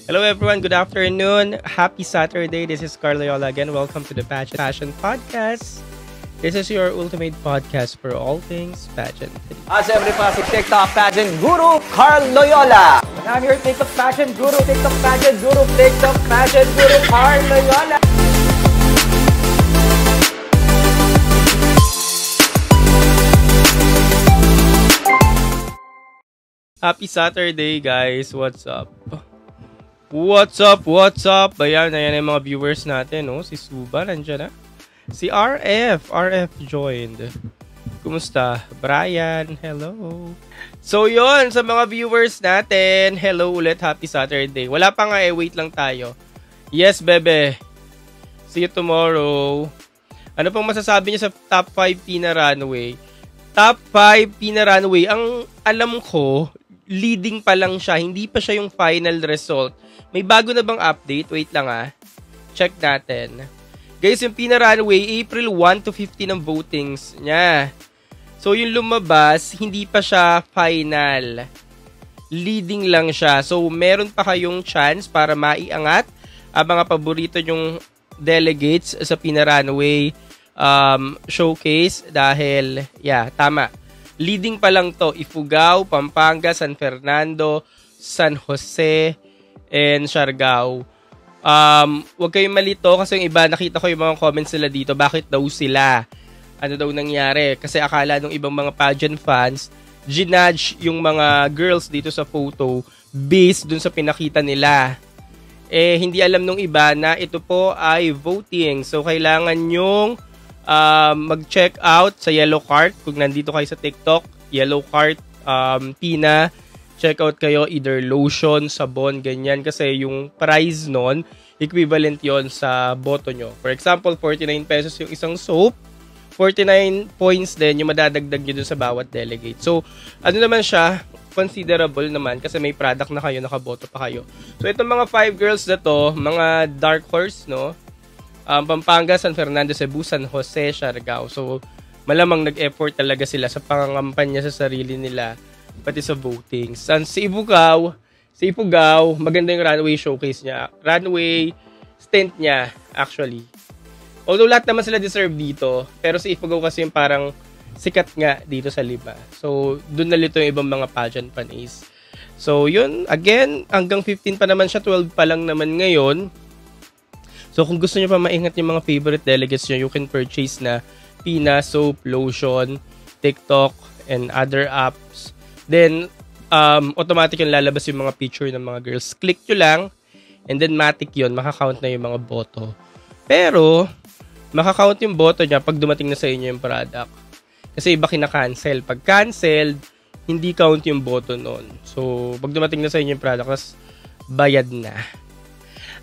Hello everyone, good afternoon. Happy Saturday. This is Carl Loyola again. Welcome to the Passion Podcast. This is your ultimate podcast for all things pageant. Siyempre pa si TikTok Pageant Guru Carl Loyola. And I'm your TikTok Pageant Guru, TikTok Pageant Guru, TikTok Pageant Guru Carl Loyola. Happy Saturday guys. What's up? What's up? Ayan yung mga viewers natin, no? Si Suba, nandiyan na. Si RF joined. Kumusta? Brian, hello. So yon sa mga viewers natin, hello ulit, happy Saturday. Wala pa nga wait lang tayo. Yes, bebe. See you tomorrow. Ano pang masasabi niyo sa top 5 Pina Runway? Top 5 Pina Runway, ang alam ko, leading pa lang siya, hindi pa siya yung final result. May bago na bang update? Wait lang check natin. Guys, yung Pina Runway, April 1 to 15 ang votings niya. So, yung lumabas, hindi pa siya final. Leading lang siya. So, meron pa kayong chance para maiangat ang mga paborito nyong delegates sa Pina Runway showcase. Dahil, tama. Leading pa lang to. Ifugao, Pampanga, San Fernando, San Jose, and Siargao. Huwag kayong malito kasi yung iba, nakita ko yung mga comments nila dito, bakit daw sila? Ano daw nangyari? Kasi akala ng ibang mga pageant fans, ginudge yung mga girls dito sa photo based dun sa pinakita nila. Hindi alam nung iba na ito po ay voting. So, kailangan nyong mag-check out sa Yellow Cart. Kung nandito kayo sa TikTok, Yellow Cart, Pina, check out kayo either lotion, sabon, ganyan. Kasi yung price nun, equivalent yon sa boto nyo. For example, 49 pesos yung isang soap, 49 points din yung madadagdag nyo dun sa bawat delegate. So, ano naman siya, considerable naman kasi may product na kayo, nakaboto pa kayo. So, itong mga 5 girls na to, mga dark horse, no? Pampanga, San Fernando, Cebu, San Jose, Siargao. So, malamang nag-effort talaga sila sa pangangampanya sa sarili nila, pati sa voting. Si Ifugao, maganda yung runway showcase niya. Runway stint niya, actually. Although lahat naman sila deserve dito, pero si Ifugao kasi yung parang sikat nga dito sa Lima. So, dun nalito yung ibang mga pageant panis. So, yun, again, hanggang 15 pa naman siya, 12 pa lang naman ngayon. So, kung gusto nyo pa maingat yung mga favorite delegates nyo, you can purchase na Pina, soap, lotion, TikTok, and other apps. Then, automatic yung lalabas yung mga picture ng mga girls. Click nyo lang, and then matic yun, makakount na yung mga boto. Pero, makakount yung boto niya pag dumating na sa inyo yung product. Kasi iba kina-cancel. Pag canceled, hindi count yung boto nun. So, pag dumating na sa inyo yung product, tas bayad na.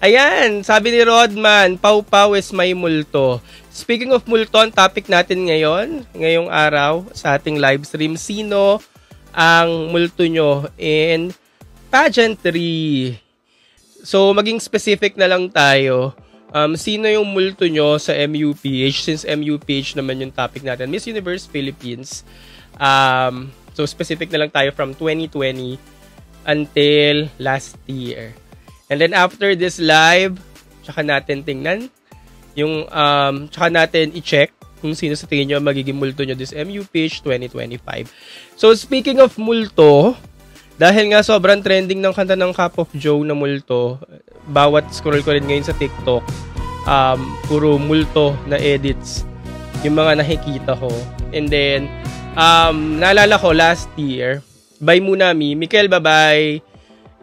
Ayan, sabi ni Rodman, Pau-Pau is may multo. Speaking of multo, ang topic natin ngayong araw sa ating live stream, sino ang multo nyo in pageantry? So, maging specific na lang tayo. Sino yung multo nyo sa MUPH? Since MUPH naman yung topic natin. Miss Universe Philippines. So, specific na lang tayo from 2020 until last year. And then after this live, tsaka natin tingnan yung, tsaka natin i-check kung sino sa tingin nyo magiging multo nyo this MUPH 2025. So, speaking of multo, dahil nga sobrang trending ng kanta ng Cup of Joe na multo, bawat scroll ko rin ngayon sa TikTok, puro multo na edits yung mga nakikita ko. And then, naalala ko last year, bye muna mi, Mikel, bye-bye,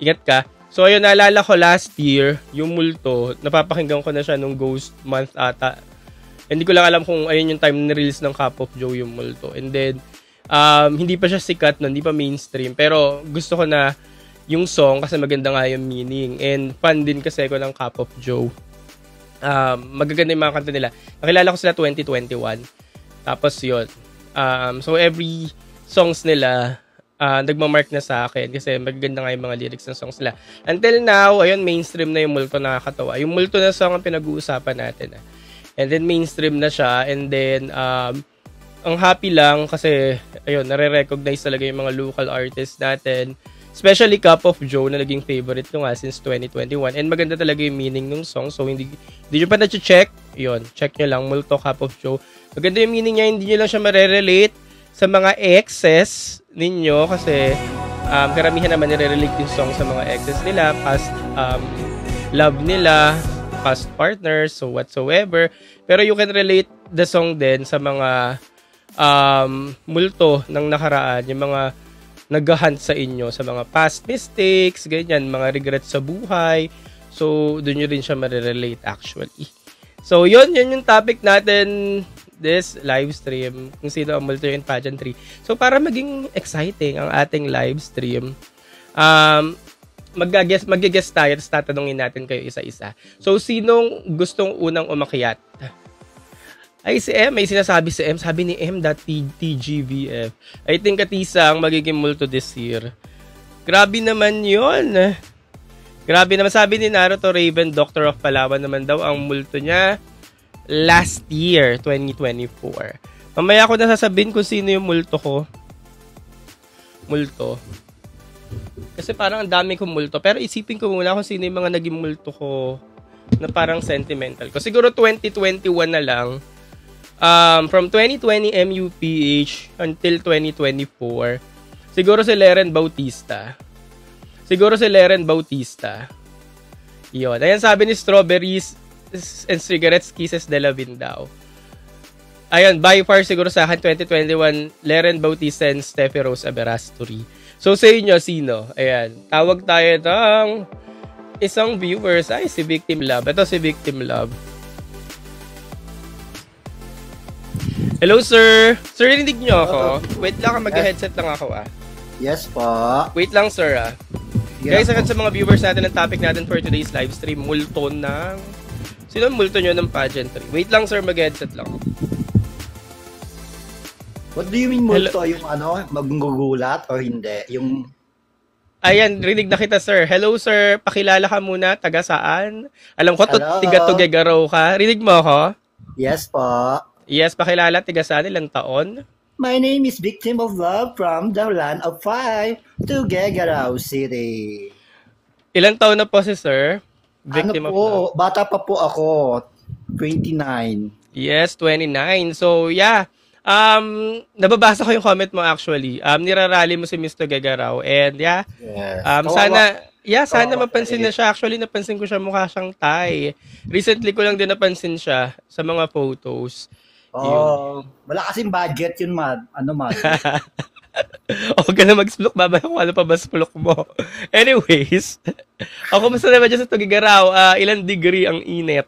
ingat ka. So, ayun, naalala ko last year, yung multo, napapakinggan ko na siya nung Ghost Month ata. Hindi ko lang alam kung ayun yung time na release ng Cup of Joe yung multo. And then, hindi pa siya sikat, hindi pa mainstream. Pero, gusto ko na yung song kasi maganda nga yung meaning. And fan din kasi ko ng Cup of Joe. Magaganda yung mga kanta nila. Nakilala ko sila 2021. Tapos yun. So, every songs nila, nagmamark na sa akin kasi magaganda nga yung mga lyrics ng songs nila. Until now, ayun, mainstream na yung multo, nakakatawa. Yung multo na song ang pinag-uusapan natin. And then mainstream na siya. And then, ang happy lang kasi, ayun, nare-recognize talaga yung mga local artists natin Especially Cup of Joe na naging favorite ko nga since 2021. And maganda talaga yung meaning ng song. So, hindi nyo pa na-check. Yun, check nyo lang. Multo Cup of Joe. Maganda yung meaning niya. Hindi nyo lang siya marerelate sa mga exes ninyo. Kasi karamihan naman nire-relate yung song sa mga exes nila. Past love nila. Past partners. So, whatsoever. Pero you can relate the song din sa mga multo ng nakaraan. Yung mga nag-hunt sa inyo sa mga past mistakes, ganyan, mga regrets sa buhay. So, doon nyo rin siya marirelate actually. So, yun yung topic natin this live stream, kung sino ang multo in pageantry. So, para maging exciting ang ating live stream, mag-guest tayo, tapos tatanungin natin kayo isa-isa. So, sinong gustong unang umakyat? Ay, si M. May sinasabi si M. Sabi ni M.TGVF. I think Atisa ang magiging multo this year. Grabe naman yun. Grabe naman. Sabi ni Naruto Raven, Doctor of Palawan naman daw ang multo niya last year, 2024. Mamaya ko nasasabihin kung sino yung multo ko. Multo. Kasi parang ang dami kong multo. Pero isipin ko muna kung sino yung mga naging multo ko na parang sentimental ko. Siguro 2021 na lang. From 2020 MUPH until 2024, siguro si Leren Bautista. Yun. Ayan sabi ni Strawberries and Cigarettes Kisses de la Vindao. Ayun, by far siguro sa akin 2021, Leren Bautista and Steffi Rose Aberasturi. So sa inyo, sino? Ayan, tawag tayo ng isang viewers. Ay, si Victim Love. Ito si Victim Love. Hello, sir. Sir, rinig nyo ako? Wait lang, mag-headset lang ako, Yes po. Wait lang, sir, Yeah, guys, agad sa mga viewers natin, ang topic natin for today's live stream, multo ng... Sino ang multo nyo ng pageantry? Wait lang, sir, mag-headset lang ako. What do you mean multo? Yung magugulat o hindi? Yung... Ayan, rinig na kita, sir. Hello, sir. Pakilala ka muna. Taga saan? Alam ko, tiga-Tuguegarao ka. Rinig mo ako? Yes po. Yes, pakilala. Tiga saan? Ilang taon? My name is Victim of Love from the land of Five, Tuguegarao City. Ilang taon na po si sir? Victim ano of po, Love. bata pa po ako. 29. Yes, 29. So, yeah. Nababasa ko yung comment mo actually. Nirarally mo si Mr. Tuguegarao. And yeah, Yes. sana mapansin na siya. Actually, napansin ko siya, mukha siyang Thai. Recently ko lang din napansin siya sa mga photos. Wala kasing budget yun, Mad. Huwag ka na mag-splok, babaya kung ano pa ba splok mo. Anyways, kumusta naman dyan sa Tuguegarao? Ilang degree ang init?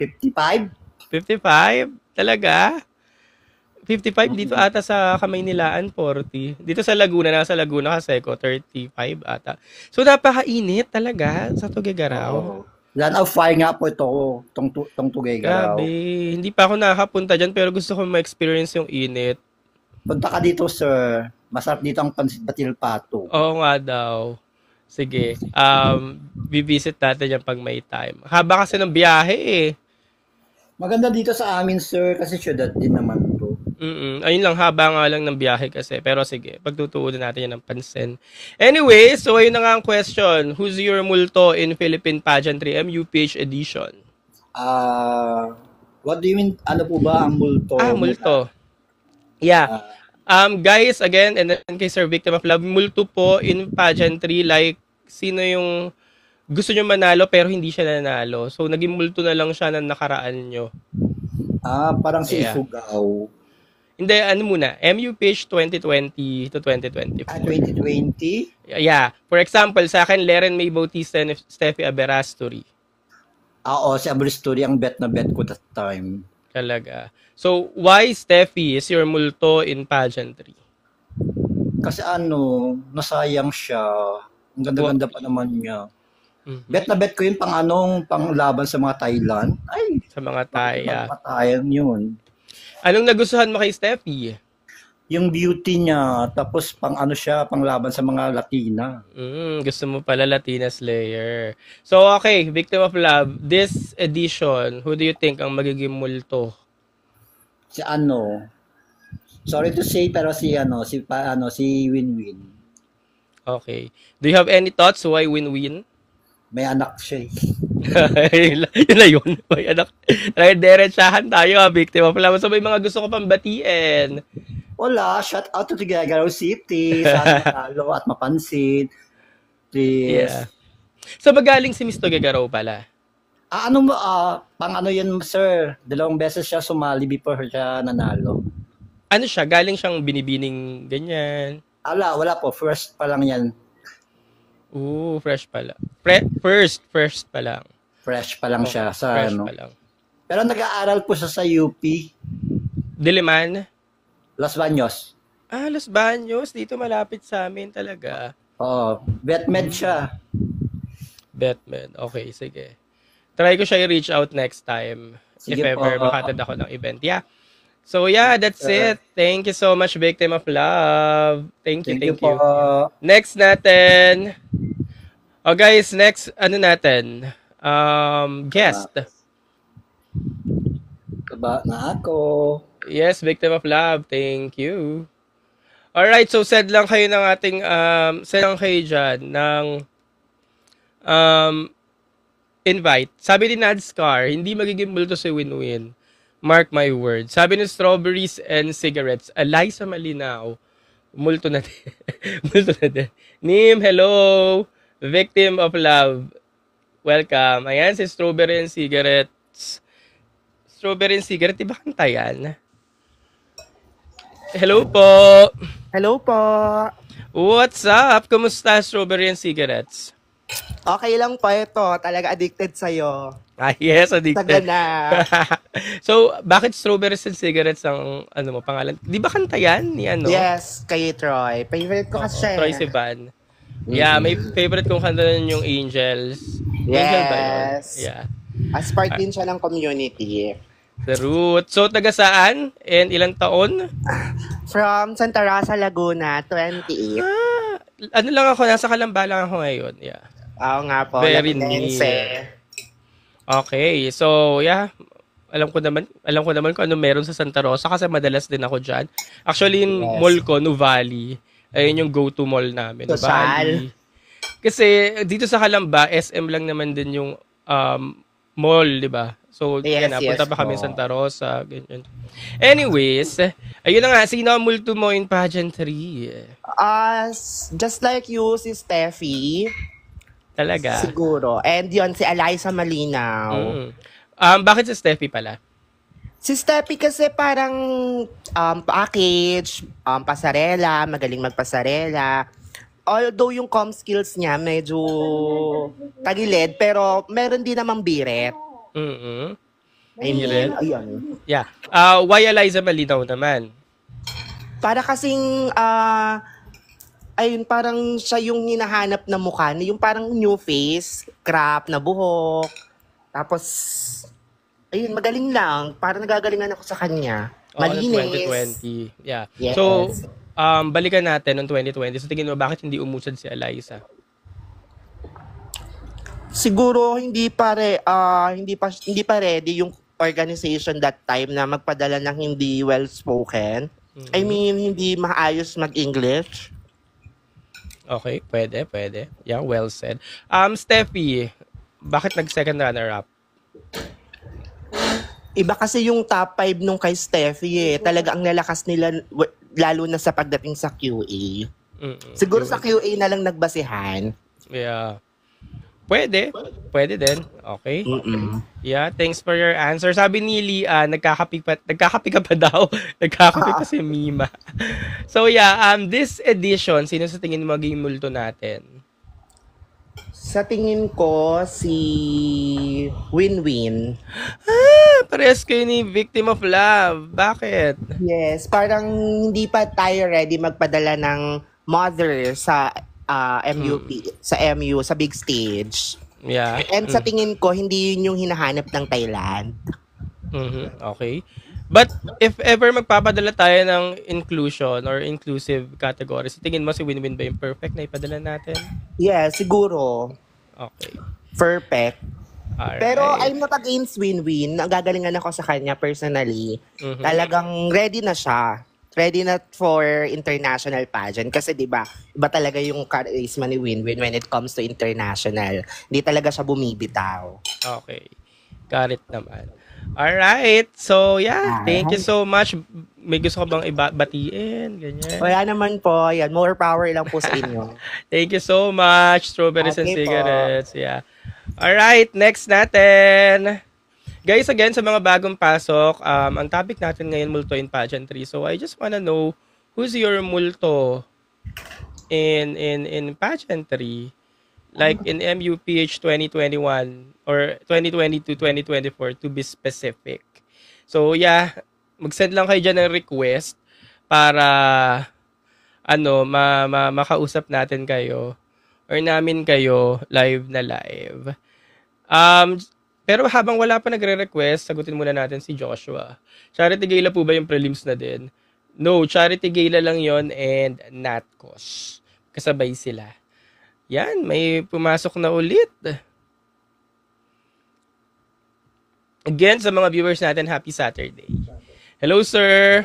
55? 55? Talaga? 55 dito ata sa Kamaynilaan, 40. Dito sa Laguna, nasa Laguna kasi ko, 35 ata. So, napakainit talaga sa Tuguegarao. Land of Fire nga po itong Tuguegarao. Grabe. Hindi pa ako nakakapunta dyan, pero gusto ko ma-experience yung init. Punta ka dito, sir. Masarap dito ang pansit batil pato. Oo nga daw. Sige. Bivisit natin yan pag may time. Haba kasi ng biyahe eh. Maganda dito sa amin, sir, kasi syudad din naman to. Ayun lang, haba nga lang ng biyahe kasi. Pero sige, pagtutuunan natin yan ng pansin. Anyway, so ayun na nga ang question. Who's your multo in Philippine Pageantry MUPH edition? What do you mean? Ano po ba ang multo? Multo. Yeah. Guys, again, and then kay Sir Victim of Love, multo po in pageantry, like, sino yung gusto nyo manalo pero hindi siya nanalo. So, naging multo na lang siya na nakaraan nyo. Parang si Ifugao. Hindi, ano muna, MUPH 2020 to 2024. 2020? Yeah. For example, sa akin, Leren May Bautista and Steffi Aberasturi. Oo, si Aberasturi ang bet na bet ko that time. Talaga. So, why Steffi is your multo in pageantry? Kasi nasayang siya. Ang ganda-ganda pa naman niya. Bet na bet ko yun pang laban sa mga Thailand. Ay, sa mga Thai. Patayan yun. Anong nagustuhan mo kay Steffi? Yung beauty niya, tapos pang laban sa mga Latina. Gusto mo pala Latina Slayer. So, okay, Victim of Love, this edition, who do you think ang magiging multo? Sorry to say, pero si Winwin. Okay. Do you have any thoughts why win-win? May anak siya Yun na yun. May anak. Diretsahan tayo, victim of love. So may mga gusto ko pang batiin. Wala, shout out to Gagaraw City. Sana matalo at mapansin. Please. Yeah. So magaling si Mr. Gagaraw pala. Pang ano yan, sir? 2 beses siya sumali before siya nanalo. Ano siya? Galing siyang binibining ganyan? Wala po. First pa lang yan. Ooh, fresh pala. First pa lang. Fresh pa lang siya sa fresh ano. pa lang. Pero nag-aaral po siya sa UP. Diliman? Los Baños. Los Baños. Dito malapit sa amin talaga. Oo. Vetmed siya. Vetmed. Okay, sige. Try ko siya i-reach out next time. Sige if ever makatid ako ng event. Yeah. So yeah, that's it. Thank you so much, Victim of Love. Thank you. Po. Next natin. Oh guys, next natin? Guest. Kaba na ako. Yes, Victim of Love. Thank you. Alright, so send lang kayo ng ating send lang kayo dyan ng invite. Sabi ni Nadscar, hindi magiging multo si Win-Win. Mark my words. Sabi ni Strawberries and Cigarettes, Eliza Malinaw, multo na din. Multo na din. Nim, hello. Victim of Love. Welcome. Ayan si Strawberry and Cigarettes. Strawberry and Cigarette, diba kanta yan? Hello po. Hello po. What's up? Kumusta, Strawberry and Cigarettes? Okay lang po ito. Talaga addicted sa'yo. Yes, addicted. Taga na. So, bakit Strawberries and Cigarettes ang pangalan? Di ba kanta yan? Ni ano? Yes, kay Troy. Favorite ko kasi siya. Troy Sivan. Yeah, may favorite kong kanta nun yung Angels. Angel ba yun? Yeah. As part din siya ng community. The Root. So, taga saan? And ilang taon? From Santa Rosa, Laguna, 28. Ano lang ako, nasa Kalamba lang ako ngayon. Yeah. Oo nga po. Very Lagunense. near. Okay, so yeah, alam ko naman kung ano meron sa Santa Rosa kasi madalas din ako diyan. Actually, yung mall ko, Nuvali, ayun yung go-to mall namin, Nuvali. Kasi dito sa Kalamba, SM lang naman din yung mall, 'di ba? So, punta pa kami sa Santa Rosa, ganyan. Anyways, ayun na nga, sino ang multo mo in pageantry? Just like you, si Steffi. Talaga? Siguro. And yun, si Eliza Malinaw. Bakit si Steffi pala? Si Steffi kasi parang package, pasarela, magaling magpasarela. Although yung comm skills niya medyo tagilid, pero meron din namang biret. I mean, ayun. Yeah. Why Eliza Malinaw naman? Para kasing ayun, parang siya yung hinahanap na mukha, yung parang new face, crap na buhok. Tapos, ayun, magaling lang. Parang nagagalingan ako sa kanya. Malinis. 2020. Yeah. Yes. So, balikan natin noong 2020. So, tingin mo, bakit hindi umusad si Eliza? Siguro, hindi pa ready yung organization that time na magpadala ng hindi well-spoken. I mean, hindi maayos mag-English. Okay, pwede. Yeah, well said. Steffi, bakit nag-second runner-up? Iba kasi yung top 5 nung kay Steffi eh. Talaga ang lalakas nila, lalo na sa pagdating sa QA. Siguro sa QA na lang nagbasihan. Yeah. Pwede din. Okay. Yeah, thanks for your answer. Sabi ni Lee, nagkakape ka pa daw. Nagkakape pa si Mima. So yeah, this edition, sino sa tingin mo maging multo natin? Sa tingin ko, si Win-Win. Parehas kayo ni Victim of Love. Bakit? Yes, parang hindi pa tayo ready magpadala ng mother sa MUP, sa MU, sa big stage. Yeah. And sa tingin ko, hindi yun yung hinahanap ng Thailand. Okay. But if ever magpapadala tayo ng inclusion or inclusive category, sa tingin mo si Win-Win ba yung perfect na ipadala natin? Yeah, siguro. Okay. Perfect. Alright. Pero I'm not against Win-Win. Nagagalingan ako sa kanya personally. Talagang ready na siya. ready na for international pageant. Kasi di ba, iba talaga yung charisma ni Winwin when it comes to international. Hindi talaga siya bumibitaw. Okay. Got it naman. Alright. So, yeah. Thank you so much. May gusto ka bang batiin? Ganyan. Wala naman po. Yan, more power lang po sa inyo. Thank you so much. Strawberries and Okay po. cigarettes. Yeah. Alright. Next natin. Guys, again, sa mga bagong pasok, ang topic natin ngayon, multo in pageantry. So, I just wanna know, who's your multo in pageantry? Like in MUPH 2021 or 2022-2024 to be specific. So, yeah, mag-send lang kayo dyan ng request para makausap natin kayo or namin kayo live na live. Pero habang wala pa nagre-request, sagutin muna natin si Joshua. Charity Gala po ba yung prelims na din? No, Charity Gala lang yon and Natcos. Kasabay sila. Yan, may pumasok na ulit. Again, sa mga viewers natin, happy Saturday. Hello, sir.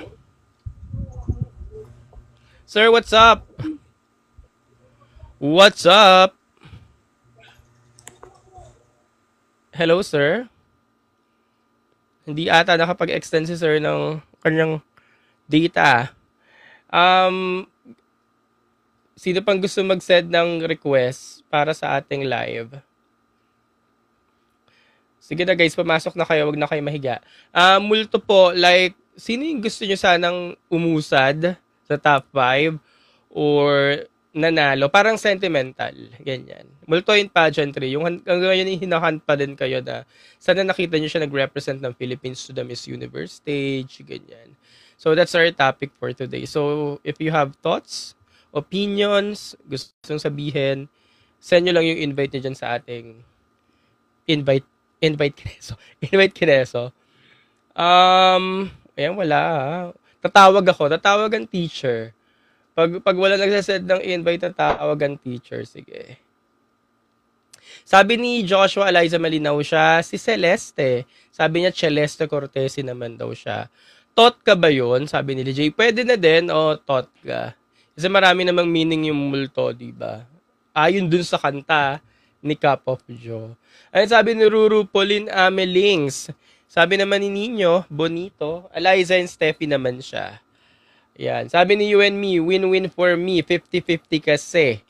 Sir, what's up? What's up? Hello, sir. Hindi ata nakapag-extend si sir ng kanyang data. Sino pang gusto mag-send ng request para sa ating live? Sige na guys, pamasok na kayo. Wag na kayo mahiga. Multo po, like, sino yung gusto nyo sanang umusad sa top 5 or nanalo? Parang sentimental. Ganyan. Multo in pageantry. Yung hanggang ngayon hinahunt pa din kayo na sana nakita nyo siya nag-represent ng Philippines to the Miss Universe stage. Ganyan. So that's our topic for today. So if you have thoughts, opinions, gustong sabihin, send nyo lang yung invite nyo dyan sa ating invite Kineso. Invite Kineso. Ayan, wala. Tatawag ang teacher. Pag wala nagsasend ng invite, tatawag ang teacher. Sige. Sabi ni Joshua Eliza Malinaw siya, si Celeste. Sabi niya, Celeste Cortesi naman daw siya. Tot ka ba yun? Sabi ni Jay. Pwede na din, o tot ka. Kasi marami namang meaning yung multo, diba? Ayon dun sa kanta ni Cup of Joe. Ayun, sabi ni Ruru Pauline Amelings. Sabi naman ni Nino, Bonito. Eliza and Steffi naman siya. Yan. Sabi ni You and Me, win-win for me, 50-50 kasi.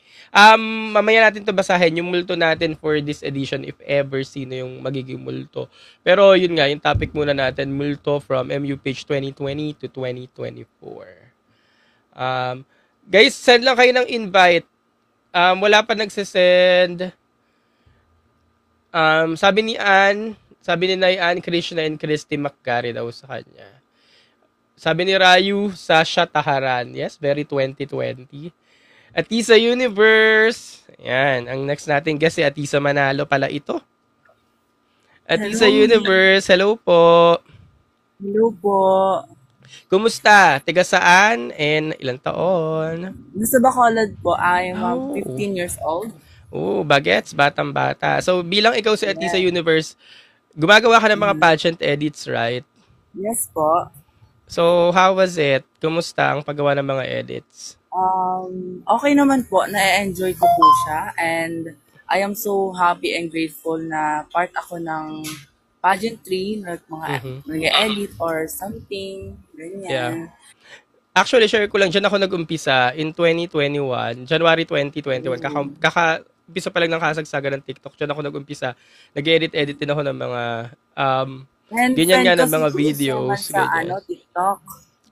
Mamaya natin to basahin yung multo natin for this edition if ever sino yung magiging multo. Pero yun nga, yung topic muna natin, multo from MUPH 2020 to 2024. Guys, send lang kayo ng invite. Wala pa nagsisend. Sabi ni Nay Ann, Krishna and Christy Macgary daw sa kanya. Sabi ni Rayu, Sasha Taharan. Yes, very 2020. Atisa Universe. Ayan, ang next natin guest si Atisa Manalo pala ito. Atisa Universe, hello po. Hello po. Kumusta? Tiga saan? And ilang taon? Nasa Bacolod po. I am 15 years old. Bagets, batang-bata. So, bilang ikaw si Atisa Universe, gumagawa ka ng mga pageant edits, right? Yes po. So, how was it? Kumusta ang paggawa ng mga edits? Okay naman po. Na-enjoy ko po siya. And I am so happy and grateful na part ako ng pageantry, like mga edit or something. Ganyan. Yeah. Actually, share ko lang, dyan ako nag-umpisa in 2021, January 2021. Kaka-umpisa pa lang ng kasagsagan ng TikTok. Dyan ako nag-umpisa. Nag-edit din ako ng mga ganyan nga ng mga videos. Sa TikTok.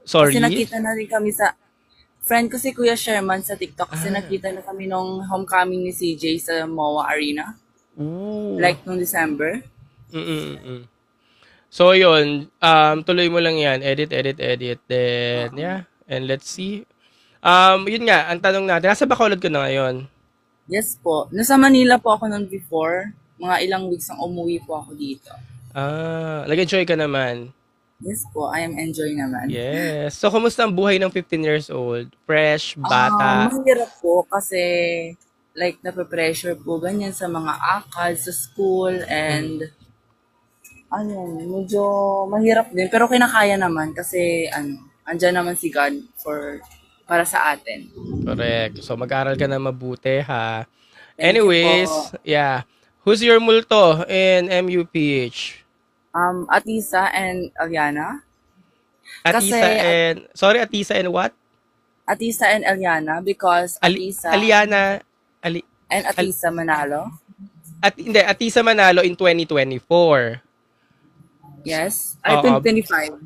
Sorry? Kasi nakita na rin kami sa friend ko si Kuya Sherman sa TikTok kasi nakita na kami nung homecoming ni CJ sa MOA Arena. Ooh. Like nung December. So, yun. Tuloy mo lang yan. Edit. Then, yeah. And let's see. Yun nga, ang tanong natin, nasa Bacolod ko na ngayon? Yes po. Nasa Manila po ako noon before. Mga ilang weeks ang umuwi po ako dito. Nag-enjoy ka naman? Yes po, I am enjoying naman. Yes. So, kumusta ang buhay ng 15 years old? Fresh, bata? Mahirap po kasi like nape-pressure po ganyan sa mga akad sa school and medyo mahirap din pero kinakaya naman kasi andyan naman si God para sa atin. Correct. So, mag-aral ka na mabuti, ha? Thank you Anyways, po. yeah. Who's your multo in MUPH? Atisa and Eliana. Atisa and... Sorry, Atisa and what? Atisa and Eliana because Atisa Aliana... and Atisa Manalo. Hindi, Atisa Manalo in 2024. Yes. Ay, 2025.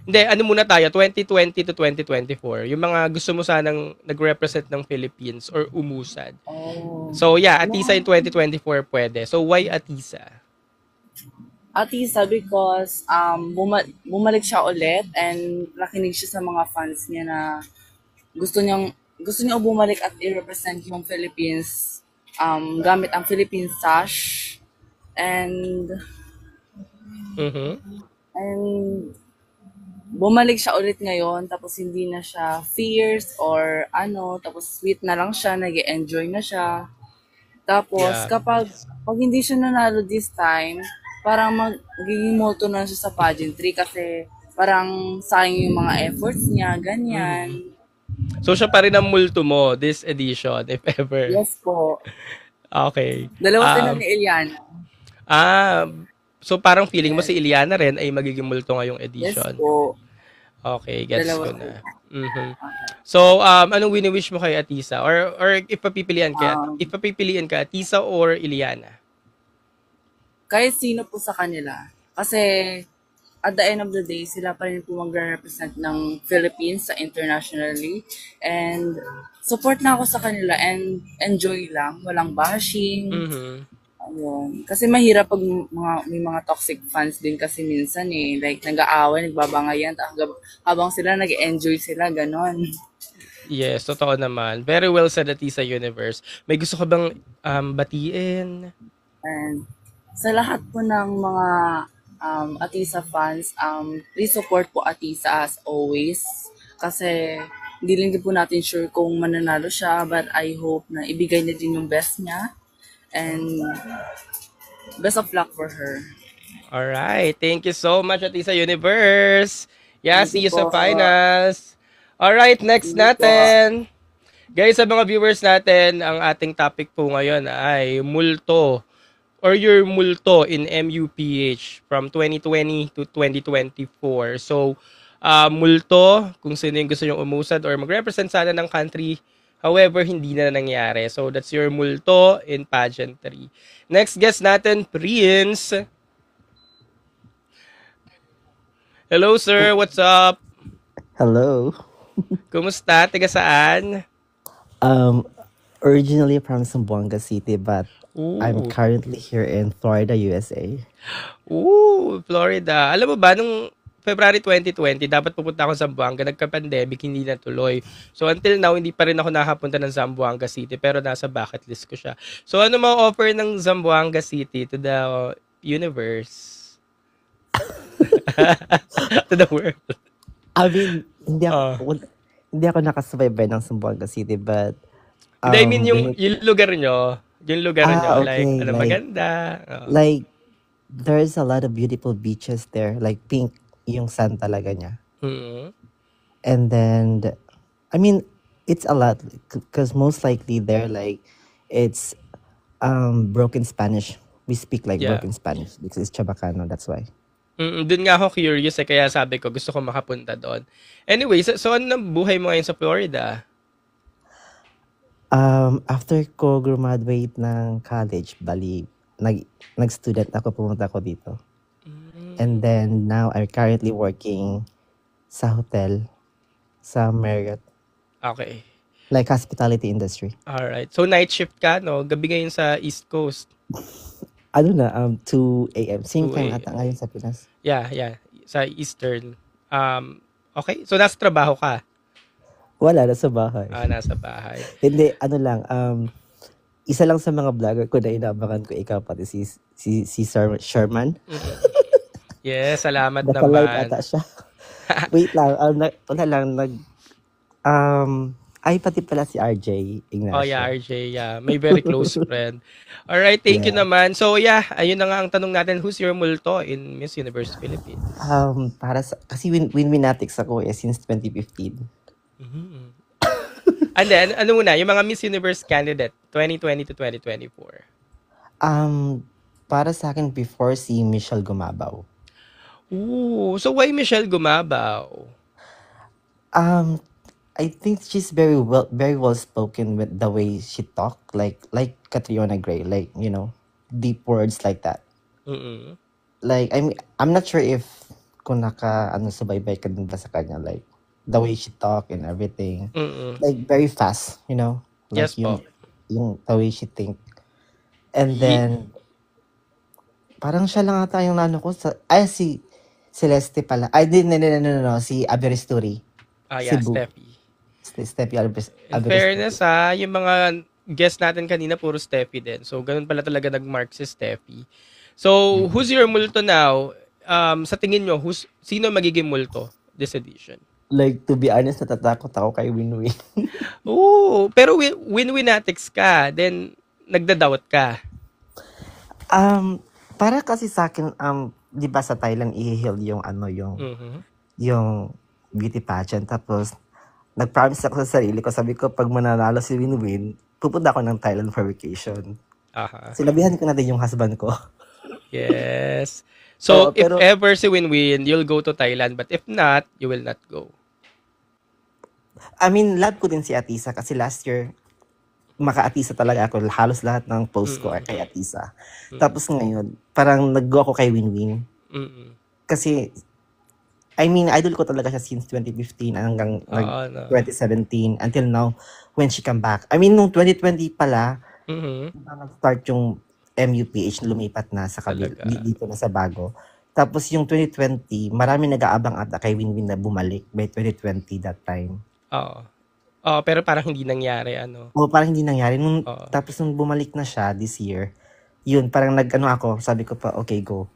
Hindi, ano muna tayo, 2020 to 2024. Yung mga gusto mo sanang nag-represent ng Philippines or umusad. Oh. So, yeah, Atisa in 2024 pwede. So, why Atisa? Atisa because bumalik siya ulit and nakinig siya sa mga fans niya na gusto niya bumalik at i-represent yung Philippines gamit ang Philippine sash and and bumalik siya ulit ngayon tapos hindi na siya fierce or tapos sweet na lang siya, nag-enjoy na siya. Tapos kapag hindi siya nanalo this time, parang magiging multo na siya sa pageantry kasi parang sayang yung mga efforts niya, ganyan. So, siya pa rin ang multo mo this edition, if ever. Yes po. Okay. Dalawa sila ni Eliana. So parang feeling mo si Eliana rin ay magiging multo ngayong edition. Yes po. Okay, gets Dalawa ko na. So, anong wini-wish mo kay Atisa? Or if papipilian ka, Atisa or Eliana? Kahit sino po sa kanila. Kasi at the end of the day, sila pa rin po mag-represent ng Philippines sa internationally. And support na ako sa kanila and enjoy lang. Walang bashing. Ayun. Kasi mahirap pag may mga toxic fans din kasi minsan eh. Like, nag-aaway, nagbabangayan. Habang sila, nag-enjoy sila, ganon. Yes, totoo naman. Very well said, Atisa Universe. May gusto ka bang batiin? And sa lahat po ng mga Atisa fans, please support po Atisa as always. Kasi hindi lang din po natin sure kung mananalo siya, but I hope na ibigay na din yung best niya. And best of luck for her. Alright, thank you so much, Atisa Universe. Yeah, see you sa finals. Alright, next natin. Guys, sa mga viewers natin, ang ating topic po ngayon ay multo or your multo in MUPH from 2020 to 2024. So, multo, kung sino yung gusto nyong umusad or mag-represent sana ng country, however, hindi na nangyari. So, that's your multo in pageantry. Next guest natin, Prince. Hello, sir. What's up? Hello. Kumusta? Tiga saan? Originally from Zamboanga City, but Ooh. I'm currently here in Florida, USA. Ooh, Florida. Alam mo ba, nung February 2020, dapat pupunta ako sa Zamboanga. Nagka-pandemic, hindi natuloy. So, until now, hindi pa rin ako nakapunta ng Zamboanga City, pero nasa bucket list ko siya. So, ano ma-offer ng Zamboanga City to the universe? To the world? I mean, hindi ako nakasubaybay ng Zamboanga City, but... I mean, yung lugar nyo, okay, like, ano, maganda. Like, there's a lot of beautiful beaches there, like pink yung sun talaga niya. And then, I mean, it's a lot, because most likely there, like, it's broken Spanish. We speak like broken Spanish, because it's Chabacano, that's why. Doon nga ako curious kaya sabi ko, gusto ko makapunta doon. Anyway, so ano ang buhay mo ngayon sa Florida? After ko graduate ng college, bali, nag-student ako, pumunta ako dito. And then, now, I'm currently working sa hotel, sa Marriott. Okay. Like, hospitality industry. Alright. So, night shift ka, no? Gabi ngayon sa East Coast. 2 a.m. Same time ata ngayon sa Pinas. Yeah. Sa Eastern. Okay. So, nasa trabaho ka? Wala, nasa bahay. Nasa bahay. Hindi, isa lang sa mga vlogger ko na inabangan ko ikaw, pati si Sir Sherman. Yes, salamat naman. Naka-like ata siya. Wait lang, Ay, pati pala si RJ Oh yeah, Ignacio. RJ, yeah. May very close friend. Alright, thank you Yeah. naman. So yeah, ayun na nga ang tanong natin, who's your multo in Miss Universe Philippines? Kasi Winwinatics ako since 2015. Mhm. And then, ano muna, yung mga Miss Universe candidate, 2020 to 2024. Para sa akin before si Michelle Gumabaw. Ooh, so why Michelle Gumabaw? I think she's very well spoken with the way she talk, like Catriona Gray, like deep words like that. Mm-mm. Like I'm not sure if kung subaybay ka din ba sa kanya, like the way she talk and everything, Mm-mm. like very fast, like Yes po. yung the way she think, and then parang siya lang ata yung ko si Celeste pala. I didn't no, si Aberisturi. Yeah, Cebu. Steffi In fairness yung mga guest natin kanina puro Steffi din. So ganun pala talaga nag-mark si Steffi. So who's your multo now? Sa tingin nyo, sino magiging multo this edition? Like, to be honest, natatakot ako kay Winwin. Oo, pero Winwinatics ka, then nagda-doubt ka. Para kasi sa akin, di ba sa Thailand i-heal yung yung beauty pageant, tapos nag-promise ako sa sarili ko, sabi ko, pag mananalo si Winwin, pupunta ako ng Thailand for vacation. Sinabihan ko na din yung husband ko. Yes. So, if ever si Winwin, you'll go to Thailand, but if not, you will not go. I mean, love ko din si Atisa kasi last year, maka-Atisa talaga ako. Halos lahat ng post ko ay kay Atisa. Tapos ngayon, parang nag-go ako kay Winwin. Kasi, I mean, idol ko talaga siya since 2015 hanggang 2017 until now when she come back. I mean, nung 2020 pala, nag-start yung MUPH, lumipat na sa kabila, dito na sa bago. Tapos yung 2020, marami nag-aabang ata kay Winwin na bumalik by 2020 that time. Pero parang hindi nangyari, parang hindi nangyari. Tapos nung bumalik na siya this year, yun, parang ako, sabi ko pa, okay, go.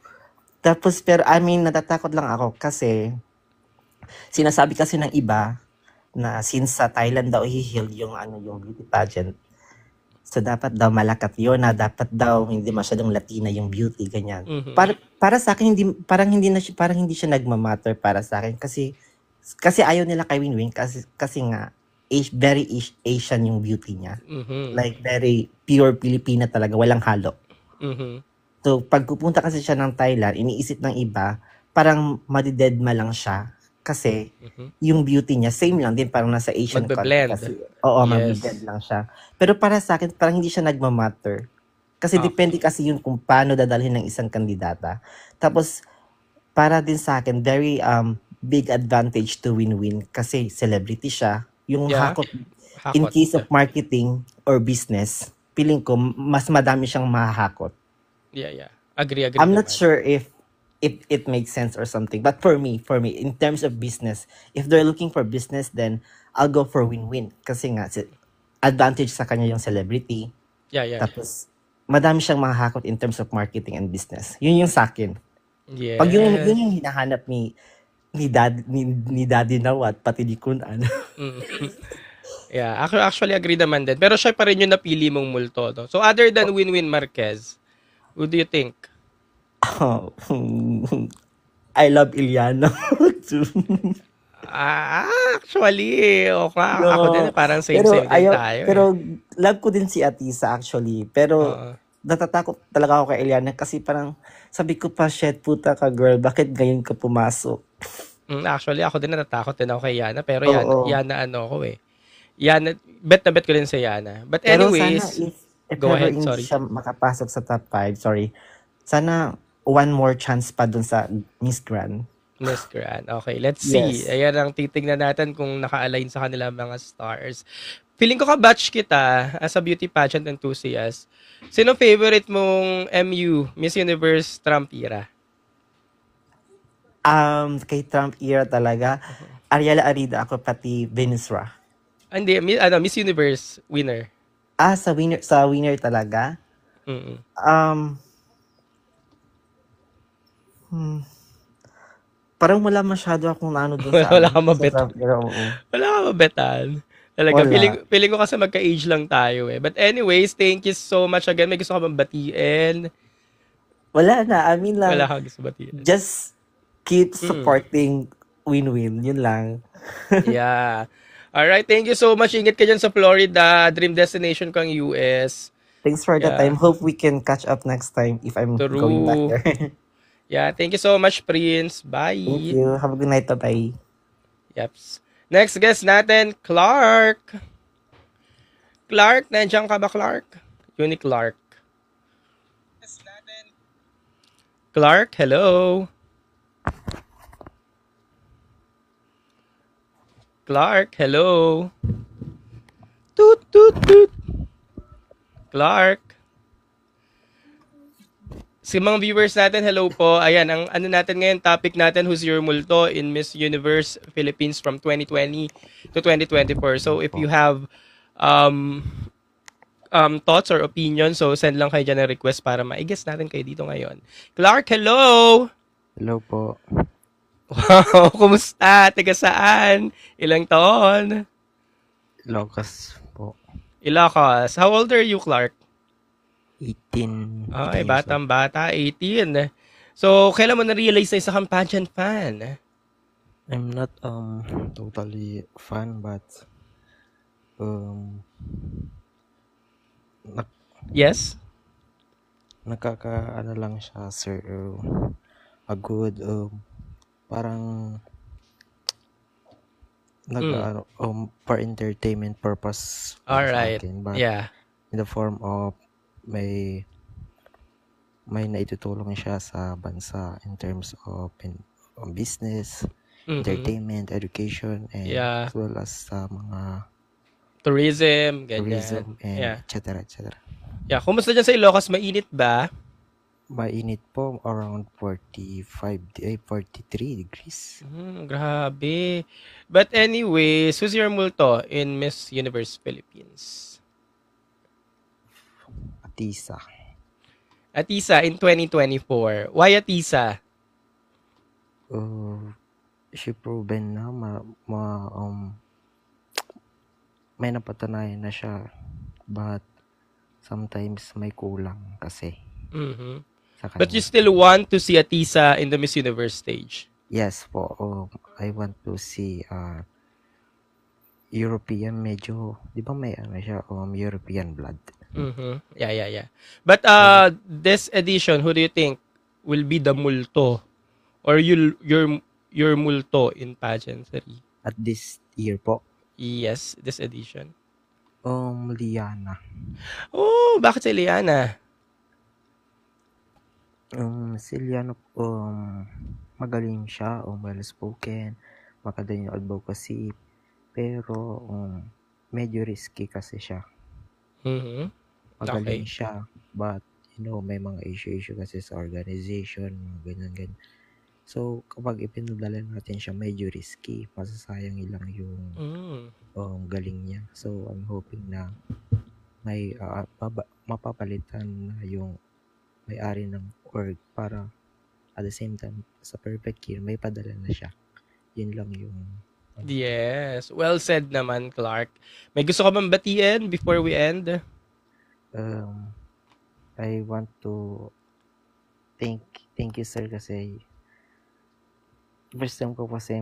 Tapos, pero I mean, natatakot lang ako kasi sinasabi kasi ng iba na since sa Thailand daw i-heal yung beauty pageant, so dapat daw malakat yun, na dapat daw hindi masyadong Latina yung beauty, ganyan. Para sa akin, parang hindi siya nagmamatter para sa akin kasi ayaw nila kay Winwin kasi nga very Asian yung beauty niya. Like very pure Pilipina talaga, walang halo. So, pag pupunta kasi siya ng Thailand, iniisip ng iba, parang madidedma lang siya. Kasi, yung beauty niya, same lang din, parang nasa Asian country. Magbe-blend lang siya. Pero para sa akin, parang hindi siya nagmamatter. Kasi depende kasi yun kung paano dadalhin ng isang kandidata. Tapos, para din sa akin, very big advantage to Winwin kasi celebrity siya. Yung hakot, in case of marketing or business, feeling ko, mas madami siyang mahahakot. Yeah. Agree. I'm not sure if it makes sense or something. But for me, in terms of business, if they're looking for business, then I'll go for Winwin. Kasi nga, advantage sa kanya yung celebrity. Yeah. Tapos, madami siyang mahahakot in terms of marketing and business. Yun yung sa akin. Yes. Pag yun yung hinahanap ni Daddy Nawat, pati di Kunan. Yeah, actually agree naman din. Pero siya pa rin yung napili mong multo. No? So, other than Winwin Marquez, who do you think? I love Iliana. Actually, ako din parang same din tayo. Pero love ko din si Atisa actually. Pero natatakot talaga ako kay Iliana kasi parang sabi ko pa, shit, puta ka girl, bakit ngayon ka pumasok? Actually, ako din natatakot din ako kay Yana. Pero Yana Yana, bet ko din si Yana. But anyways, pero sana go ahead, sorry. Siya makapasok sa top 5, sana one more chance pa dun sa Miss Grand. Okay, let's see. Ayan ang titignan natin kung naka-align sa kanila mga stars. Feeling ko ka-batch kita as a beauty pageant enthusiast. Sino favorite mong MU, Miss Universe Trump era? Kay Trump era talaga, Ariela Arida ako, pati Venus Ra. Hindi, Miss Universe winner. Sa winner talaga? Parang wala masyado akong doon sa... Wala kang mabetan. Wala kang mabetan. Talaga, Wala. feeling ko kasi magka-age lang tayo eh. But anyways, thank you so much again. May gusto ka bang batiin? Wala na. I mean Wala lang, kang gusto batiin. just keep Mm. supporting win-win. Yun lang. Yeah. Alright, thank you so much. Ingat ka dyan sa Florida. Dream destination kang US. Thanks for the Yeah. time. Hope we can catch up next time if I'm going back True. there. Yeah, thank you so much, Prince. Bye. Thank you. Have a good night. Bye-bye. Yeps. Next guest natin, Clark. Clark, nandiyan ka ba, Clark? Uni Clark. Clark, hello. Clark, hello. Toot, toot, toot. Clark. Si mga viewers natin, hello po. Ayan, ang ano natin ngayon, topic natin, who's your multo in Miss Universe Philippines from 2020 to 2024. So if you have thoughts or opinions, so send lang kayo dyan ng request para ma-guess natin kayo dito ngayon. Clark, hello! Hello po. Wow, kumusta? Taga saan? Ilang taon? Ilocos po. Ilocos. How old are you, Clark? 18. Ay, batang-bata, 18. So, kailan mo na-realize na isa kang pageant fan? I'm not totally fan, but Yes? nakakaano lang siya, sir. A good parang for entertainment purpose All sa right. akin, but Yeah. in the form of may naitutulong siya sa bansa in terms of business, entertainment, education, and Yeah. as well as sa mga Tourism, ganyan. tourism and Yeah. etc. etc. Yeah, kumusta dyan sa Ilocos? Mainit ba? Mainit po, around 43 degrees. Grabe. But anyways, who's your multo in Miss Universe Philippines? Atisa. Atisa in 2024. Why Atisa? She proven na may napatunayan na siya, but sometimes may kulang kasi sa kanya. But you still want to see Atisa in the Miss Universe stage? Yes po. I want to see European, medyo, di ba may ano siya, European blood. Yeah. But this edition, who do you think will be the multo or your multo in pageantry? At this year po, Yes, this edition. Liana. Oh, bakit si Liana? Si Liana, magaling siya, well-spoken, makadali yung advocacy, pero medyo risky kasi siya. Magaling siya, but may mga issue kasi sa organization, ganyan. So, kapag ipinadala natin siya, medyo risky. Masasayang lang yung galing niya. So, I'm hoping na may mapapalitan na yung may-ari ng org para at the same time, sa perfect year, may padala na siya. Yun lang yung... Yes. Well said naman, Clark. May gusto ka bang batiin before we end? I want to thank you, sir, kasi first time ko kasi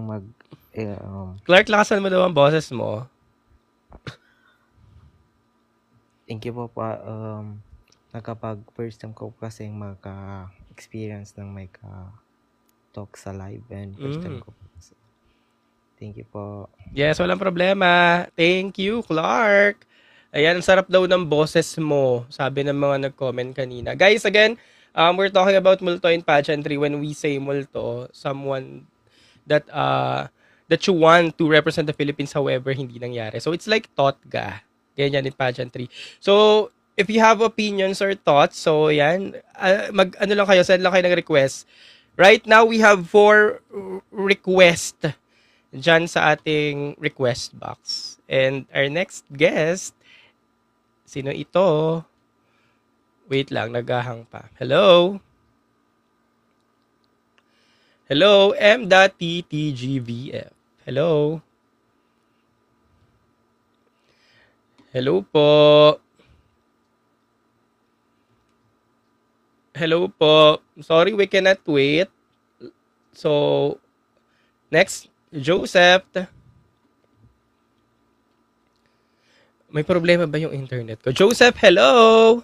Clark, lakasan mo daw ang boses mo. Thank you po pa nakapag first time ko kasi maka-experience ng may talk sa live, and first time ko po kasi. Thank you po. Yes, walang problema. Thank you, Clark. Ayan, ang sarap daw ng boses mo, sabi ng mga nag-comment kanina. Guys, again, we're talking about multo in pageantry. When we say multo, someone that you want to represent the Philippines, however, hindi nangyari. So, it's like totga. Ganyan in pageantry. So, if you have opinions or thoughts, so yan, ano lang kayo, send lang kayo ng request. Right now, we have 4 requests dyan sa ating request box. And our next guest, sino ito? Wait lang, naghahang pa. Hello? Hello, M.TTGVF. Hello? Hello po. Hello po. Sorry, we cannot wait. So, next, Joseph. May problema ba yung internet ko? Joseph, hello!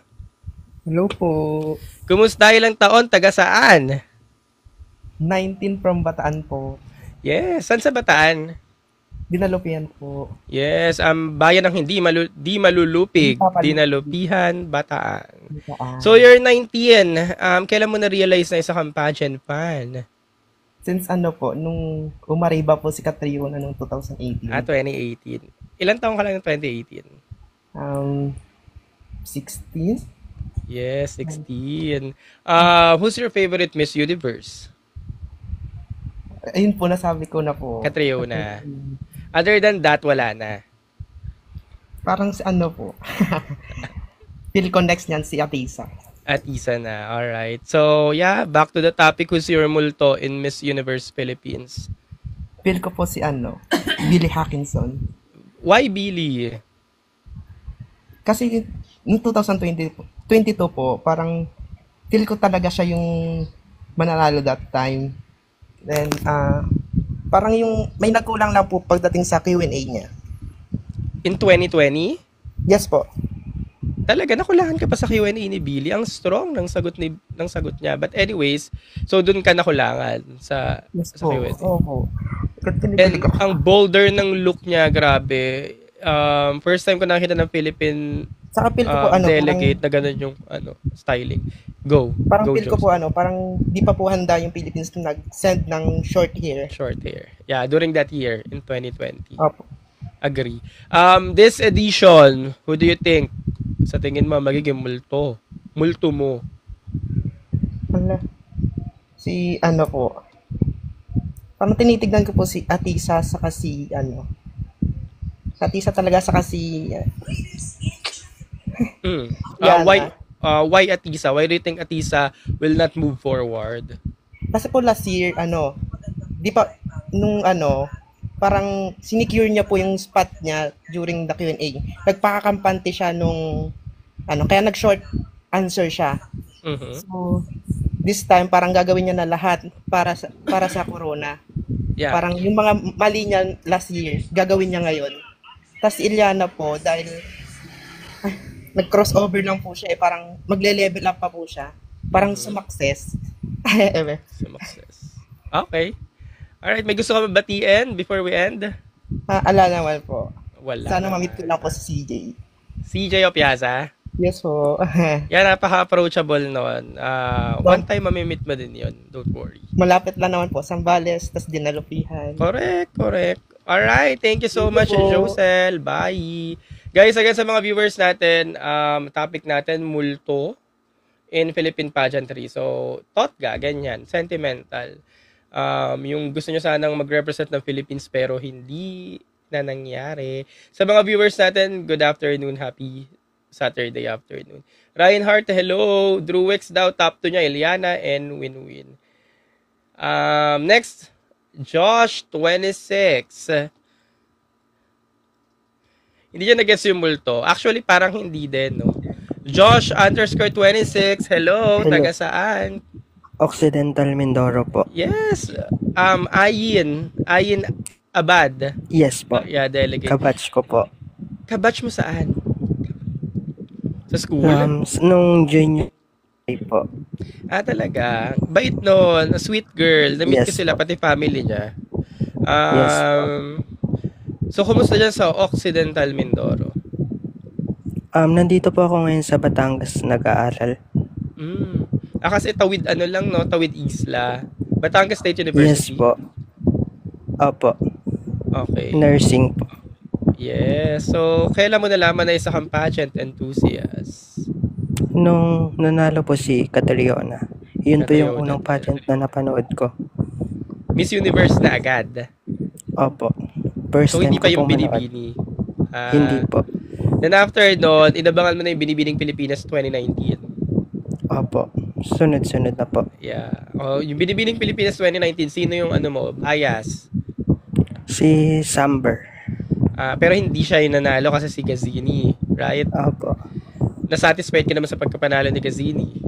Hello po. Kumusta, ilang taon? Taga saan? 19 from Bataan po. Yes, saan sa Bataan? Dinalupian po. Yes, bayan ng di malulupig, dinalupihan, Bataan. So you're 19. Kailan mo na-realize na isa kang pageant fan? Since nung umariba po si Catriona noong 2018. 2018. Ilang taon ka lang ng 2018? 16? Yes, 16. Who's your favorite Miss Universe? Ayun po, nasabi ko na po. Catriona. Other than that, wala na. Parang si po. Feel ko next niyan si Atisa. Atisa na. Alright. So, yeah, back to the topic. Who's your multo in Miss Universe Philippines? Feel ko po si Billy Hackinson. Why Billy? Kasi noong 2022 po, parang feel ko talaga siya yung mananalo that time. Then, parang yung may nagkulang lang po pagdating sa Q&A niya. In 2020? Yes po. Talaga, nakulangan ka pa sa Q&A ni Billy. Ang strong ng sagot niya. But anyways, so dun ka nakulangan sa Q&A. Opo. And ang bolder ng look niya, grabe. First time ko nakita ng Philippine delegate na ganun yung styling. Parang Go, feel ko po parang di pa po handa yung Philippines na nag-send ng short hair. Short hair. Yeah, during that year, in 2020. Opo. Agree. This edition, who do you think sa tingin mo magiging multo? Multo mo? Si po. Parang tinitignan ko po si Atisa saka si Atisa talaga saka si why Atisa? Why do you think Atisa will not move forward? Kasi po last year, di pa, parang sinicure niya po yung spot niya during the Q&A. Nagpakakampante siya nung, kaya nag-short answer siya. Mm-hmm. So, this time, parang gagawin niya na lahat para sa corona. Yeah. Parang yung mga mali niya last year, gagawin niya ngayon. Tapos Iliana po, dahil nag-crossover lang po siya, parang magle-level up pa po siya. Parang sumakses. Sumakses. Okay. Alright, may gusto ka mabatiin before we end? Ala naman po. Wala. Sana mamit ko lang po si CJ. CJ Opiasa? Yes po. Yan, napaka-approachable noon. One time mamimit mo din yon. Don't worry. Malapit lang naman po. Sambales, tas Dinalupihan. Correct. Alright, thank you so much, Josel. Bye. Guys, again sa mga viewers natin, topic natin, multo in Philippine pageantry. So, totga, ganyan, sentimental. Yung gusto nyo sanang mag-represent ng Philippines pero hindi na nangyari. Sa mga viewers natin, good afternoon, happy Saturday afternoon. Reinhardt, hello. Druwex daw, top 2 niya, Iliana and Winwin. Next, Josh, 26. Hindi niya nag-guess yung multo. Actually, parang hindi din, no? Josh, _26, hello. Taga saan? Occidental Mindoro po. Yes. Ayin Abad. Yes po. Yeah, delegate. Kabatch ko po. Kabatch mo saan? Sa school? Nung junior po. Talaga. Bait nun. Sweet girl. Na-meet ko sila, pati family niya. Yes po. So, kumusta dyan sa Occidental Mindoro? Nandito po ako ngayon sa Batangas nag-aaral. Kasi Tawid Tawid Isla. Batangas State University. Yes po. Opo. Okay. Nursing po. Yes. So, kailan mo nalaman na isa kang pageant enthusiast? Nung nanalo po si Catriona. Yun po yung unang pageant na napanood ko. Miss Universe na agad? Opo. First so, time hindi pa yung ko Binibini? Hindi po. Then after doon, inabangan mo na yung Binibining Pilipinas 2019? Opo. Sunod-sunod na po. Yeah. Yung Binibining Pilipinas 2019, sino yung bias? Si Samber. Pero hindi siya yung nanalo kasi si Gazini. Right? Opo. Na-satisfied ka naman sa pagkapanalo ni Kazini?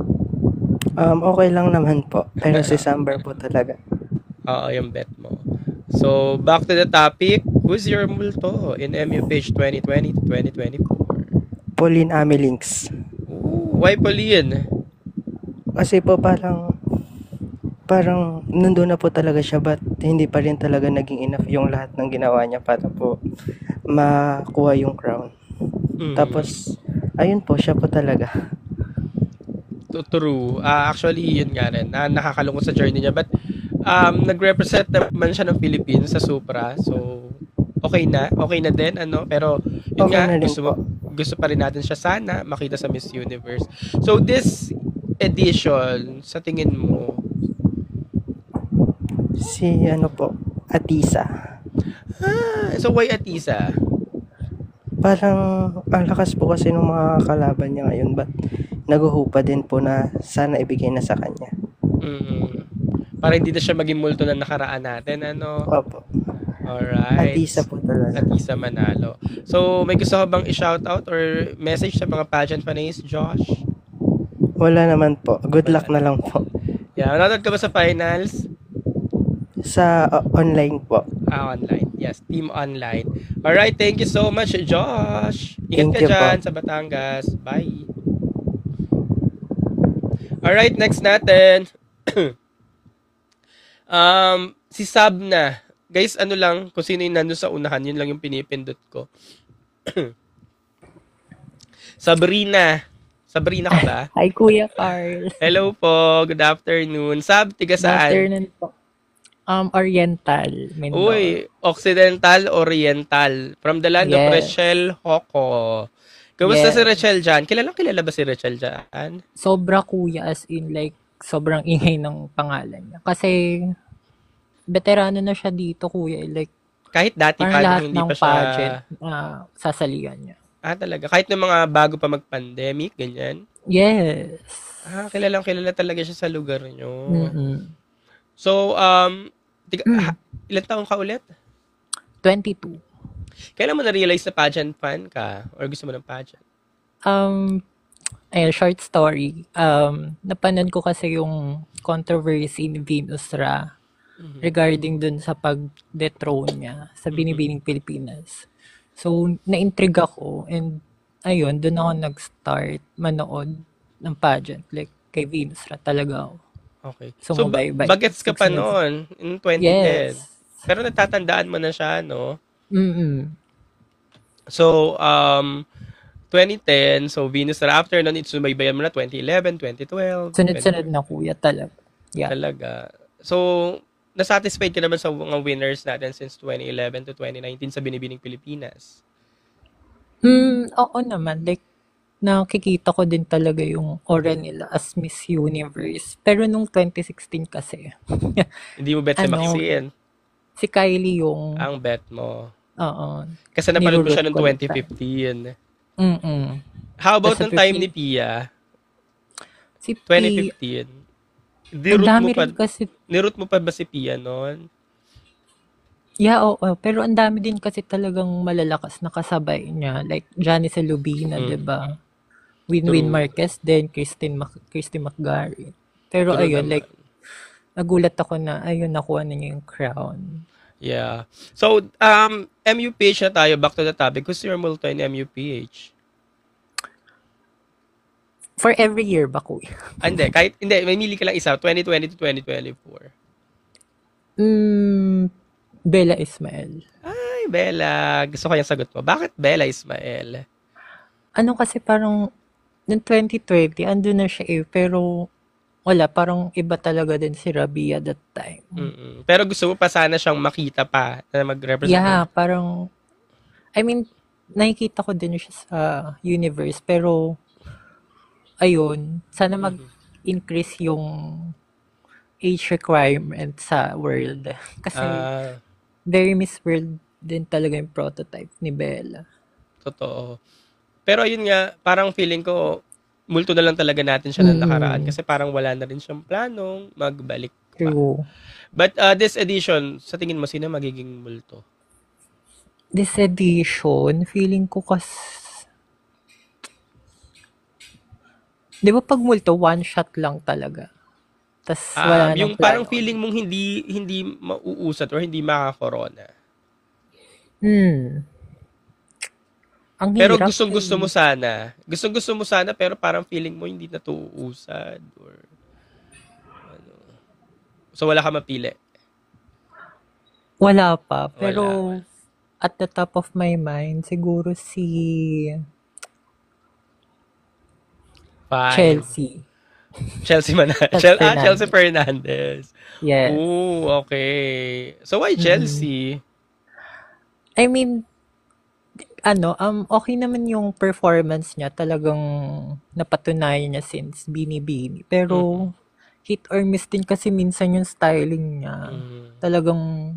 Okay lang naman po. Pero si Samber po talaga. Oo, yung bet mo. So, back to the topic. Who's your multo in MUPH 2020 to 2024? Pauline Amelinks. Ooh, why Pauline? Kasi po parang nandun na po talaga siya, but hindi pa rin talaga naging enough yung lahat ng ginawa niya para po makuha yung crown. Tapos, ayun po, siya po talaga. True. Actually, yun nga rin. Nakakalungkot sa journey niya. But, nag-represent naman siya ng Philippines sa Supra. So, okay na. Okay na din. Pero, yun Okay nga, na rin gusto pa rin natin siya sana makita sa Miss Universe. So, this edition, sa tingin mo? Si, Atisa. So, why Atisa? Parang, ang lakas po kasi ng mga kalaban niya ngayon, but naguhupa din po na sana ibigay na sa kanya. Para hindi na siya maging multo na nakaraan natin, Opo. Alright. Atisa po talaga. Atisa manalo. So, may gusto ka bang i-shoutout or message sa mga pageant fans, Josh? Wala naman po. Good luck na lang po. Yeah, nanonood ka ba sa finals? Sa online po. Online. Yes, team online. Alright, thank you so much, Josh. Ingat Thank ka you dyan po. sa Batangas. Bye. Alright, next natin. Si Sabna. Guys, lang, kung sino yung nandun sa unahan, yun lang yung pinipindot ko. Sabrina. Sabrina ka ba? Hi, Kuya Carl. Hello po. Good afternoon. Sab, tiga Good saan? afternoon po. Oriental, Mindoro. Uy, Occidental, Oriental. From the land of Yes. Rachel Hoco. Kamusta Yes. si Rachel dyan? Kilala ba si Rachel dyan? Sobra kuya, as in like, sobrang ingay ng pangalan niya. Kasi, veterano na siya dito kuya. Like, Kahit dati parang pa, lahat hindi ng pa siya... pageant sasalihan niya. Talaga. Kahit ng mga bago pa mag-pandemic, ganyan. Yes. Kilala talaga siya sa lugar nyo. Mm-mm. So, ilan taong ka ulit? 22. Kailan mo na-realize na pageant fan ka? Or gusto mo ng pageant? Short story. Napanood ko kasi yung controversy ni Venus Ra regarding dun sa pag-dethrone niya sa Binibining Pilipinas. So, na-intrigue ako and ayun, dun ako nag-start manood ng pageant. Like, kay Venus Ra talaga ako. Okay. So, bagets ka pa noon, in 2010. Yes. Pero natatandaan mo na siya, no? Mm-mm. So, 2010, so Venus Ra. After nun, sumaybayan mo na 2011, 2012. Sunod-sunod na kuya talaga. Yeah. Talaga. So, nasatisfied ka naman sa mga winners natin since 2011 to 2019 sa Binibining Pilipinas? Oo naman. Like, nakikita ko din talaga yung aura nila as Miss Universe. Pero nung 2016 kasi, Hindi mo bet si Maxine? si Kylie yung... Ang bet mo. Oo. Kasi napanood mo siya Nirurot noong ko that 2015. Mm-mm. How about Basta nung time 15. ni Pia? Si Pia, 2015. ang dami rin kasi, Nirut mo pa ba si Pia noon? yeah, oo. Pero ang dami din kasi talagang malalakas na kasabay niya. Like, Janice Lubina, diba? Winwin Marquez, then Christy McGarry. Pero True ayun, naman. like, nagulat ako na, ayun, nakuha na niya yung crown. Yeah. So, MUPH na tayo. Back to the topic. Who's your multo in MUPH? For every year ba, kuya? Hindi. Mamili ka lang isa. 2020 to 2024. Bella Ismael. Ay, Bella. Gusto ko yung sagot mo. Bakit Bella Ismael? Ano kasi parang, noong 2020, andun na siya pero wala, parang iba talaga din si Rabia that time. Pero gusto mo pa sana siyang makita pa na mag-represent? Yeah, parang, I mean, nakikita ko din siya sa universe, pero, ayun, sana mag-increase yung age requirement sa world. Kasi, very Miss World din talaga yung prototype ni Bella. Totoo. Pero ayun nga, parang feeling ko, multo na lang talaga natin siya ng nakaraan kasi parang wala na rin siyang planong magbalik pa. True. But this edition, sa tingin mo, sino magiging multo? This edition, feeling ko Di ba pag multo, one shot lang talaga? Tas wala nang Yung parang plan. feeling mong hindi mauusat or hindi makaka-corona. Ang Pero hirap. gustong-gusto mo sana. Gustong-gusto mo sana pero parang feeling mo hindi na to uusad or ano. So wala ka mapili. Wala pa. Wala. Pero at the top of my mind, siguro si Fine. Chelsea. Chelsea Fernandez. Chelsea Fernandez. Yes. Oh, okay. So why Chelsea? I mean, okay naman yung performance niya. Talagang napatunayan niya since Bini. Pero, hit or miss din kasi minsan yung styling niya. Talagang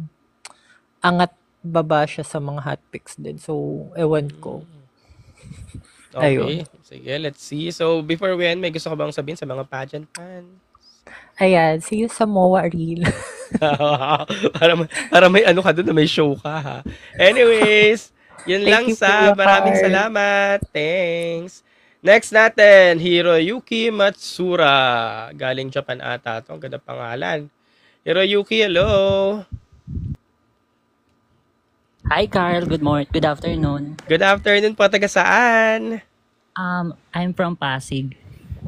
angat baba siya sa mga hot picks din. So, ewan ko. Okay. Ayun. Sige, let's see. So, before we end, may gusto ka bang sabihin sa mga pageant fans? Ayan, see you sa MOA Reel. para may ano ka doon na may show ka ha. Anyways, yun Thank lang you, sa Kuya maraming Carl. salamat. Thanks. Next natin, Hiroyuki Matsura. Galing Japan ata ito. Ang ganda pangalan. Hiroyuki, hello. Hi Carl, good afternoon. Good afternoon po. Taga saan? I'm from Pasig,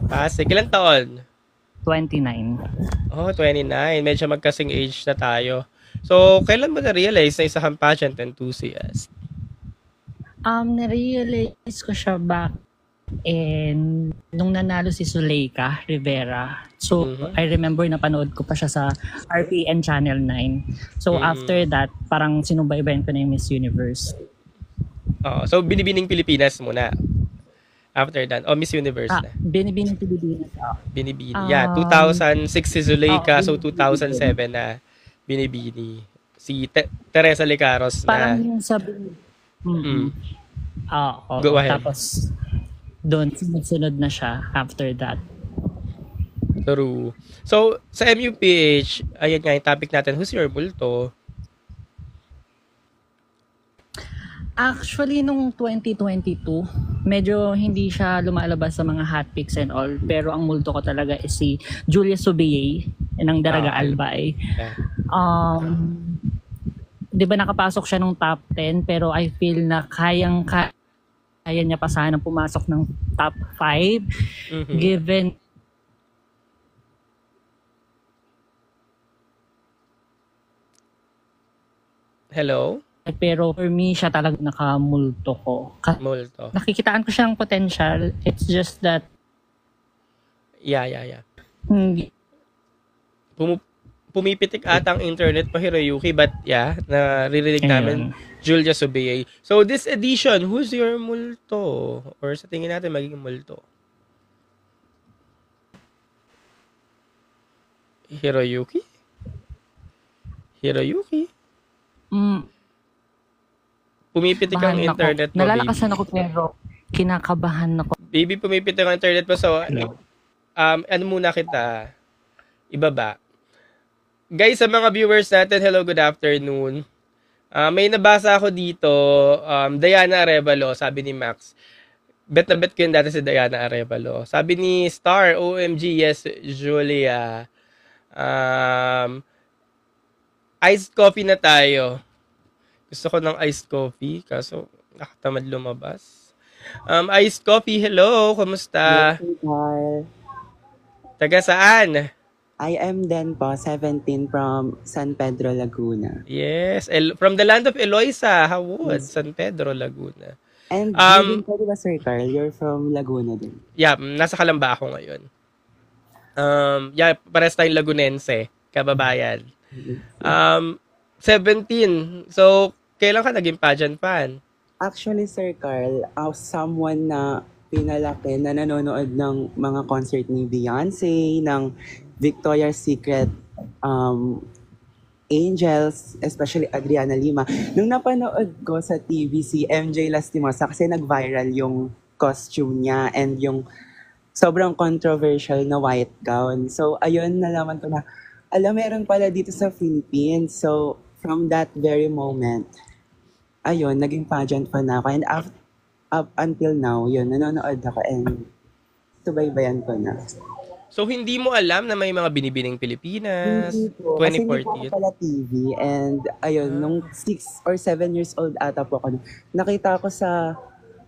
Pasig. Ilang taon? 29. Oh, 29. Medyo magkasing age na tayo. So, kailan mo na-realize na isa kang pageant enthusiast? Na-realize ko siya back nung nanalo si Zuleika Rivera. So, I remember napanood ko pa siya sa RPN Channel 9. So, after that, parang sinubaybayan ko na yung Miss Universe. Oh, so Binibining Pilipinas muna. After that, Miss Universe na. Binibining Pilipinas. Binibini. Yeah, 2006 si Zuleika, so Binibini. 2007 na Binibini. Si Teresa Licaros Parang na. yung sabi... Go ahead. Tapos, doon, sunod na siya after that. True. So, sa MUPH, ayan nga yung topic natin, who's your multo? Actually, nung 2022, medyo hindi siya lumalabas sa mga hot picks and all. Pero ang multo ko talaga is si Julia Subiyay ng Daraga Albay. Yeah. Di ba nakapasok siya nung top 10, pero I feel na kaya niya pa sana pumasok ng top 5 given Hello? pero for me siya talaga nakamulto ko. Multo. Nakikitaan ko siyang potential. It's just that Yeah. hindi Pumipitik ata ang internet pa, Hiroyuki, but yeah, naririnig namin Julia Subiyay. So this edition, who's your multo? Or sa tingin natin magiging multo? Hiroyuki? Pumipitik ang internet mo, Nalalakasan baby. ako pero kinakabahan ako. Baby, pumipitik ang internet mo. So, ano muna kita? Ibaba. Guys, sa mga viewers natin, hello, good afternoon. May nabasa ako dito, Diana Arevalo, sabi ni Max. Bet na bet ko yun dati si Diana Arevalo. Sabi ni Star, OMG, yes, Julia. Iced coffee na tayo. Gusto ko ng iced coffee, kaso nakatamad lumabas. Iced coffee, hello, kumusta? Hi. Taga saan? I am Den po, 17 from San Pedro, Laguna. Yes, from the land of Eloisa, Hawod, San Pedro, Laguna. And you din po, diba, Sir Carl? You're from Laguna din. Yeah, nasa Calamba ako ngayon. Yeah, pares tayong Lagunense, kababayan. 17. So, kailan ka naging pageant fan? Actually, Sir Carl, someone na pinalaki na nanonood ng mga concert ni Beyonce, ng Victoria's Secret Angels, especially Adriana Lima. Nung napanood ko sa TV si MJ Lastimosa kasi nag-viral yung costume niya and yung sobrang controversial na white gown. So, ayun, nalaman ko na, meron pala dito sa Philippines. So, from that very moment, ayun, naging pageant fan ako. And up until now, yun, nanonood ako and subaybayan ko na. So, hindi mo alam na may mga binibining Pilipinas, Hindi po. Kasi hindi po 2014? ako pala TV. And ayun, nung 6 or 7 years old ata po ako, nakita ko sa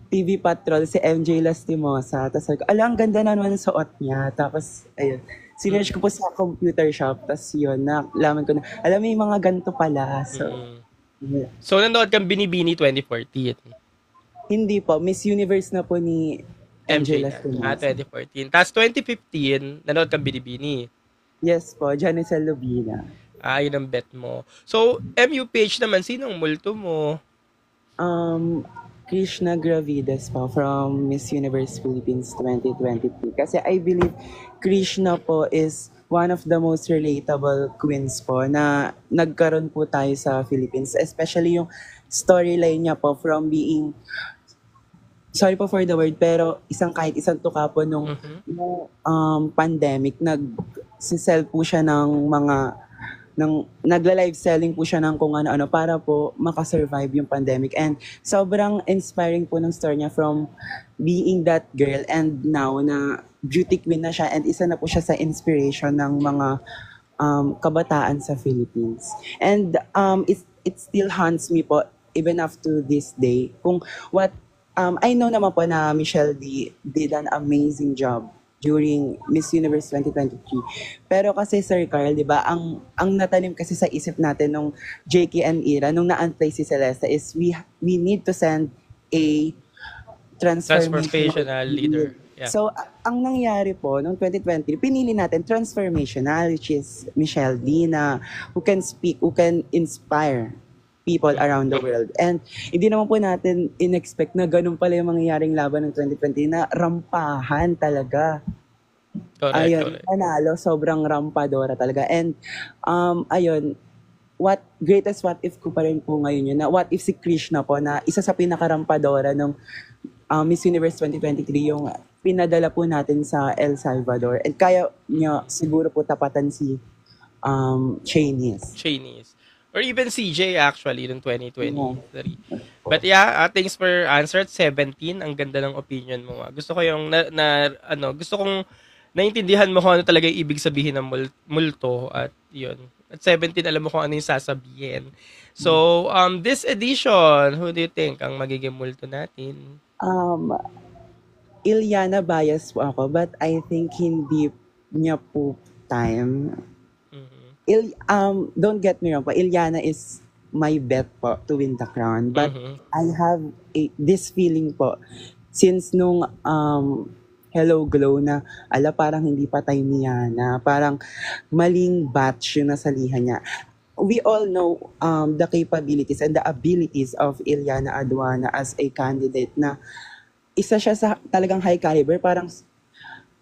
TV Patrol si MJ Lastimosa. Tapos sabi ko, ang ganda na naman ng suot niya. Tapos, ayun, sinerge ko po sa computer shop. Tapos yun, nalaman ko na, alam mo yung mga ganito pala. So, yeah. So, nanood kang Binibini 2014? Hindi po. Miss Universe na po ni MJ Lastimosa. 2014. Tapos 2015, nanood kang Binibini? Yes po, Janice Lubina. Yun ang bet mo. So, MUPH naman, sinong multo mo? Krishna Gravidas po from Miss Universe Philippines 2023. Kasi I believe Krishna po is one of the most relatable queens po na nagkaroon po tayo sa Philippines. Especially yung storyline niya po from being, sorry po for the word, pero kahit isang tuka po nung pandemic, nag-sell po siya ng nagla-live selling po siya ng kung ano-ano para po makasurvive yung pandemic. And sobrang inspiring po ng story niya from being that girl and now na beauty queen na siya and isa na po siya sa inspiration ng mga kabataan sa Philippines. And it still haunts me po even up to this day kung what I know naman po na Michelle D did an amazing job during Miss Universe 2023. Pero kasi Sir Carl, di ba, ang natanim kasi sa isip natin nung JKN era, nung na-unplay si Celeste is we need to send a transformational leader. Yeah. So, ang nangyari po noong 2020, pinili natin transformational, which is Michelle D na who can speak, who can inspire people around the world. And hindi naman po natin in-expect na ganun pala yung mangyayaring laban ng 2020 na rampahan talaga. Correct. Nanalo, sobrang rampadora talaga. And ayun, greatest what if ko pa rin po ngayon yun, na what if si Krishna po na isa sa pinakarampadora ng Miss Universe 2023 yung pinadala po natin sa El Salvador. And kaya niya siguro po tapatan si Chinese. Or even CJ actually noong 2023. But yeah, thanks for answer. 17, ang ganda ng opinion mo. Gusto ko yung gusto kong naintindihan mo kung ano talaga yung ibig sabihin ng multo at yun. At 17, alam mo kung ano yung sasabihin. So, this edition, who do you think ang magiging multo natin? Ilyana bias po ako, but I think hindi niya po time. Don't get me wrong po, Ilyana is my bet po to win the crown. But I have this feeling po, since nung Hello Glow na, parang hindi pa tayo niya na, parang maling batch yung nasalihan niya. We all know the capabilities and the abilities of Ilyana Aduana as a candidate na isa siya sa talagang high caliber, parang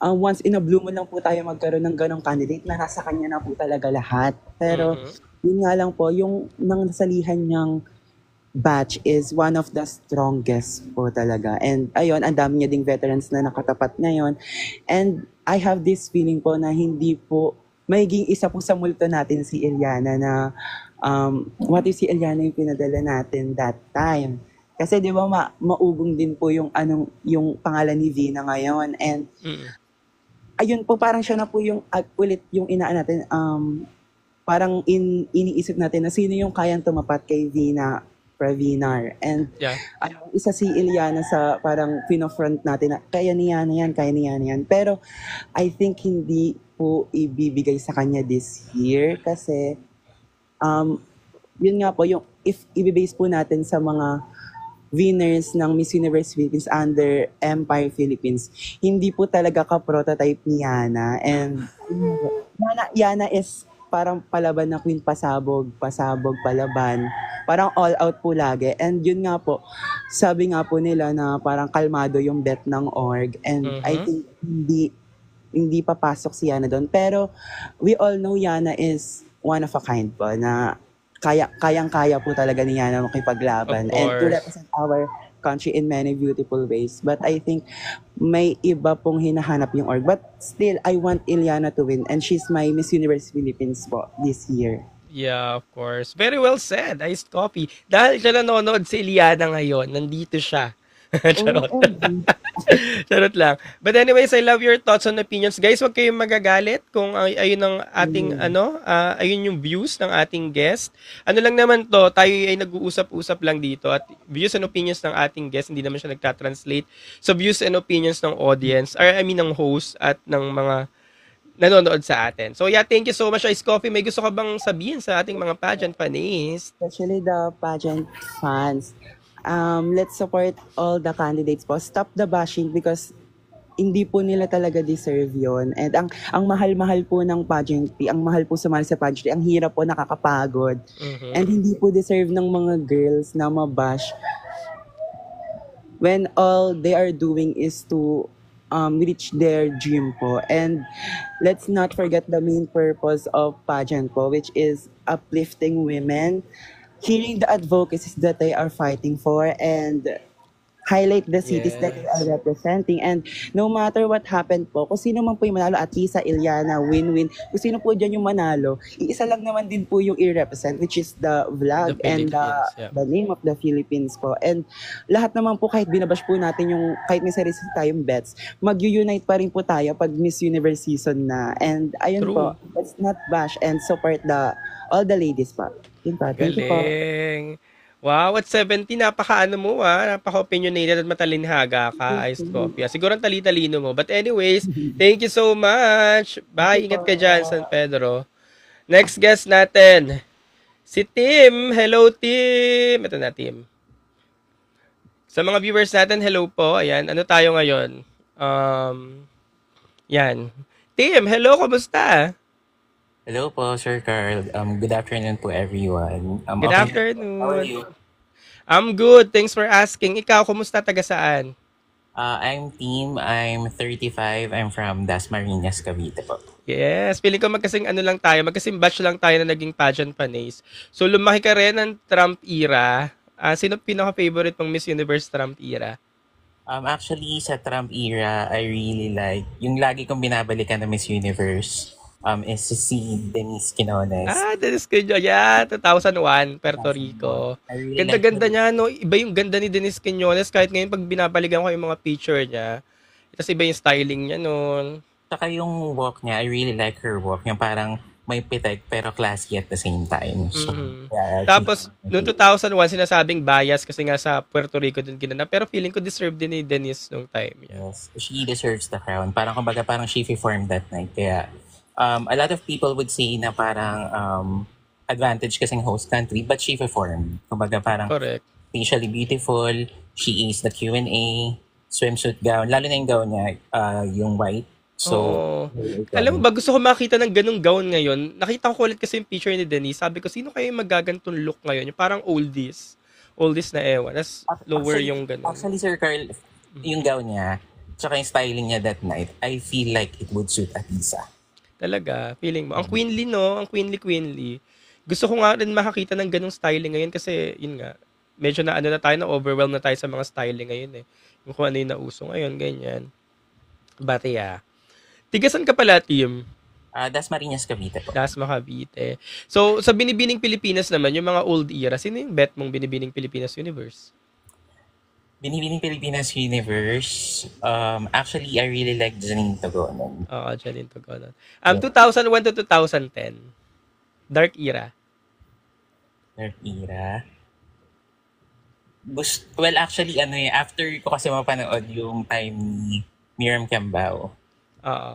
once in a blue moon lang po tayo magkaroon ng ganong candidate na nasa kanya na po talaga lahat. Pero yun nga lang po, yung nang nasalihan niyang batch is one of the strongest po talaga. And ayun, ang dami niya ding veterans na nakatapat ngayon. And I have this feeling po na hindi po magiging isa po sa multo natin si Ilyana na what if si Ilyana yung pinadala natin that time. Kasi di ba maugong din po yung pangalan ni Vina ngayon. And ayun po, parang siya na po yung ulit yung inaan natin, parang iniisip natin na sino yung kayang tumapat kay Vina Pravinar. And isa si Ilyana sa parang pinofront natin na kaya niya na yan. Pero I think hindi po ibibigay sa kanya this year kasi yun nga po, yung if ibibase po natin sa mga winners ng Miss Universe Philippines under Empire Philippines, hindi po talaga ka-prototype ni Yana. And Yana is parang palaban na queen, pasabog, palaban. Parang all out po lagi. And yun nga po, sabi nga po nila na parang kalmado yung bet ng org. And I think hindi papasok si Yana doon. Pero we all know Yana is one of a kind po na kayang-kaya po talaga ni Yana makipaglaban and to represent our country in many beautiful ways. But I think may iba pong hinahanap yung org. But still, I want Ilyana to win and she's my Miss Universe Philippines po this year. Yeah, of course. Very well said. Iced coffee. Dahil siya nanonood si Ilyana ngayon, nandito siya Charot. Charot lang. But anyways, I love your thoughts and opinions. Guys, wag kayong magagalit kung ayun ang ating ayun yung views ng ating guest. Ano lang naman to, tayo ay nag-uusap-usap lang dito at views and opinions ng ating guest, hindi naman siya nagta-translate sa views and opinions ng audience, or I mean ng host at ng mga nanonood sa atin. So yeah, thank you so much, Ice Coffee. May gusto ka bang sabihin sa ating mga pageant fans? Especially the pageant fans. Let's support all the candidates po. Stop the bashing because hindi po nila talaga deserve yon. And ang mahal-mahal po ng pageantry, ang mahal po sumali sa pageantry, ang hirap po, nakakapagod. And hindi po deserve ng mga girls na mabash when all they are doing is to reach their dream po. And let's not forget the main purpose of pageant po, which is uplifting women, hearing the advocacies that they are fighting for, and highlight the cities that they are representing. And no matter what happened po, kung sino man po yung manalo, Atisa, Iliana, Win-Win, kung sino po dyan yung manalo, iisa lang naman din po yung i-represent, which is the vlog and the name of the Philippines po. And lahat naman po, kahit binabash po natin yung, kahit may sarili tayong bets, mag-unite pa rin po tayo pag Miss Universe season na. And ayun po, let's not bash and support all the ladies pa. Yun pa. Thank you po. Wow, at 70, napaka-ano mo napaka-opinionated at matalinhaga ka, Ice Coffee. Siguro ang tali-talino mo. But anyways, thank you so much. Bye, ingat ka dyan, San Pedro. Next guest natin, si Tim. Hello, Tim. Ito na, Tim. Sa mga viewers natin, hello po. Ayan, ano tayo ngayon? Yan. Tim, hello, kumusta? Hello po, Sir Carl. Good afternoon po, everyone. Good afternoon. How are you? I'm good. Thanks for asking. Ikaw, kumusta, taga saan? I'm Tim. I'm 35. I'm from Dasmariñas, Cavite po. Yes. Feeling ko magkasing magkasing batch lang tayo na naging pageant panis. So, lumaki ka rin ng Trump era. Sino pinaka-favorite mong Miss Universe Trump era? Actually, sa Trump era, I really like, yung lagi kong binabalikan na Miss Universe, is si Denise Quinones. Denise Quinones. Yeah, 2001, Puerto Rico. Ganda-ganda niya, no? Iba yung ganda ni Denise Quinones kahit ngayon pag binabalikan ko yung mga picture niya. Tapos iba yung styling niya noon. Saka yung walk niya, I really like her walk. Yung parang may pitek pero classy at the same time. So, tapos, noong 2001, sinasabing bias kasi nga sa Puerto Rico din ginanap. Pero feeling ko deserve din ni Denise nung time. Yes, she deserves the crown. Parang kumbaga, parang she performed that night. Kaya, a lot of people would say na parang advantage kasing host country, but she performed. Kumbaga parang facially beautiful, she aced the Q&A, swimsuit gown, lalo na yung gown niya, yung white. So, alam mo ba, gusto ko makita ng ganung gown ngayon. Nakita ko ulit kasi yung picture ni Denise. Sabi ko, sino kayo yung magagantong look ngayon? Yung parang oldies na ewan. That's lower yung ganun. Actually, Sir Carl, yung gown niya, tsaka yung styling niya that night, I feel like it would suit Atisa. Talaga, feeling mo. Ang queenly, no? Ang queenly. Gusto ko nga rin makakita ng ganung styling ngayon kasi, yun nga, medyo na overwhelmed na tayo sa mga styling ngayon eh. Yung kung ano yung nauso ngayon, ganyan. But yeah. Tigasan ka pala, Tim? Dasmariñas, Cavite po. Cavite. So, sa Binibining Pilipinas naman, yung mga old era, sino yung bet mong Binibining Pilipinas Universe? Binibining Pilipinas Universe, actually, I really like Janine Togonon. Oo, Janine Togonon. 2001 to 2010. Dark era. Dark era. Well, actually, after ko kasi mapanood yung time ni Miriam Kiambao. Oo.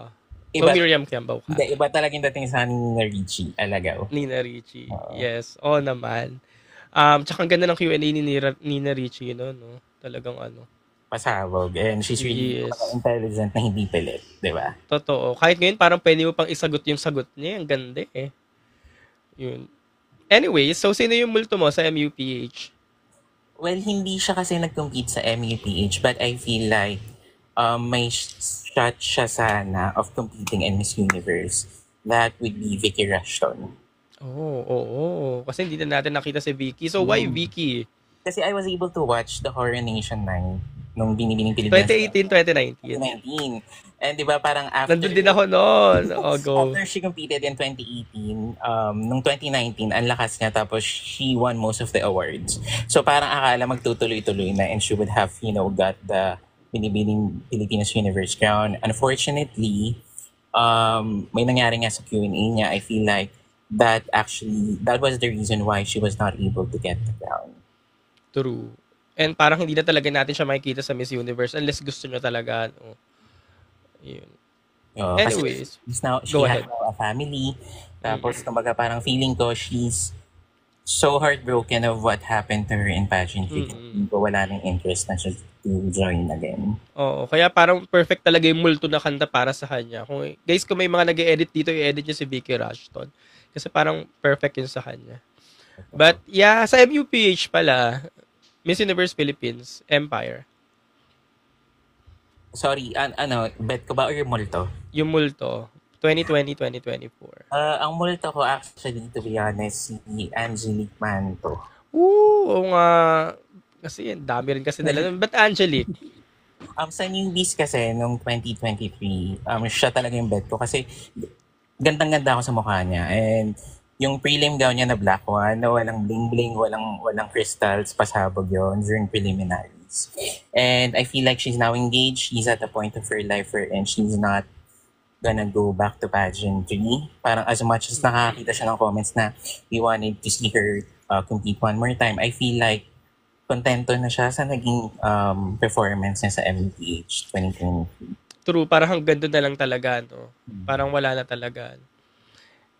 So, Miriam Kiambao ka. Iba talagang dating sa Nina Ricci, Alagaw. Nina Ricci, yes. Oo naman. Tsaka ang ganda ng Q&A ni Nina Ricci, no? Talagang pasabog. And she's really intelligent na hindi pilit, di ba? Totoo. Kahit ngayon, parang pwede mo pang isagot yung sagot niya. Ang ganda eh. Yun. Anyway, so sino yung multo mo sa MUPH? Well, hindi siya kasi nag-compete sa MUPH, but I feel like may shot siya sana of competing in Miss Universe. That would be Vicky Rushton. Oo. Kasi hindi na natin nakita si Vicky. So, why Vicky? Kasi I was able to watch the Coronation 9 nung Binibining Pilipinas. 2018, 2019. And di ba parang after... Nandun din ako noon. Go. After she competed in 2018, nung 2019, ang lakas niya, tapos she won most of the awards. So parang akala magtutuloy-tuloy na and she would have, got the Binibining Pilipinas Universe crown. Unfortunately, may nangyari nga sa Q&A niya. I feel like that was the reason why she was not able to get the crown. True. And parang hindi na talaga natin siya makikita sa Miss Universe unless gusto nyo talaga. Yun. Anyways, she has a family. Tapos, kumbaga parang feeling ko, she's so heartbroken of what happened to her in pageantry. Wala nang interest na siya to join again. Oo, kaya parang perfect talaga yung multo na kanta para sa kanya. Guys, kung may mga nag-edit dito, i-edit niyo si Vicky Rushton. Kasi parang perfect yun sa kanya. But yeah, sa MUPH pala, Miss Universe Philippines, Empire. Sorry, bet ko ba or yung multo? Yung multo, 2020-2024. Ang multo ko actually, to be honest, si Angelique Manto. Oo nga. Kasi dami rin kasi nila. But Angelique? Sa newbies kasi, nung 2023, siya talaga yung bet ko. Kasi gandang-ganda ako sa mukha niya. And yung prelim gown niya na black one, na walang bling-bling, walang crystals, pasabog yun during preliminaries. And I feel like she's now engaged. She's at the point of her life and she's not gonna go back to pageantry. Parang as much as nakakita siya ng comments na we wanted to see her compete one more time, I feel like kontento na siya sa naging performance niya sa MUPH 2023. True, parang hanggang doon na lang talaga, no? Parang wala na talaga.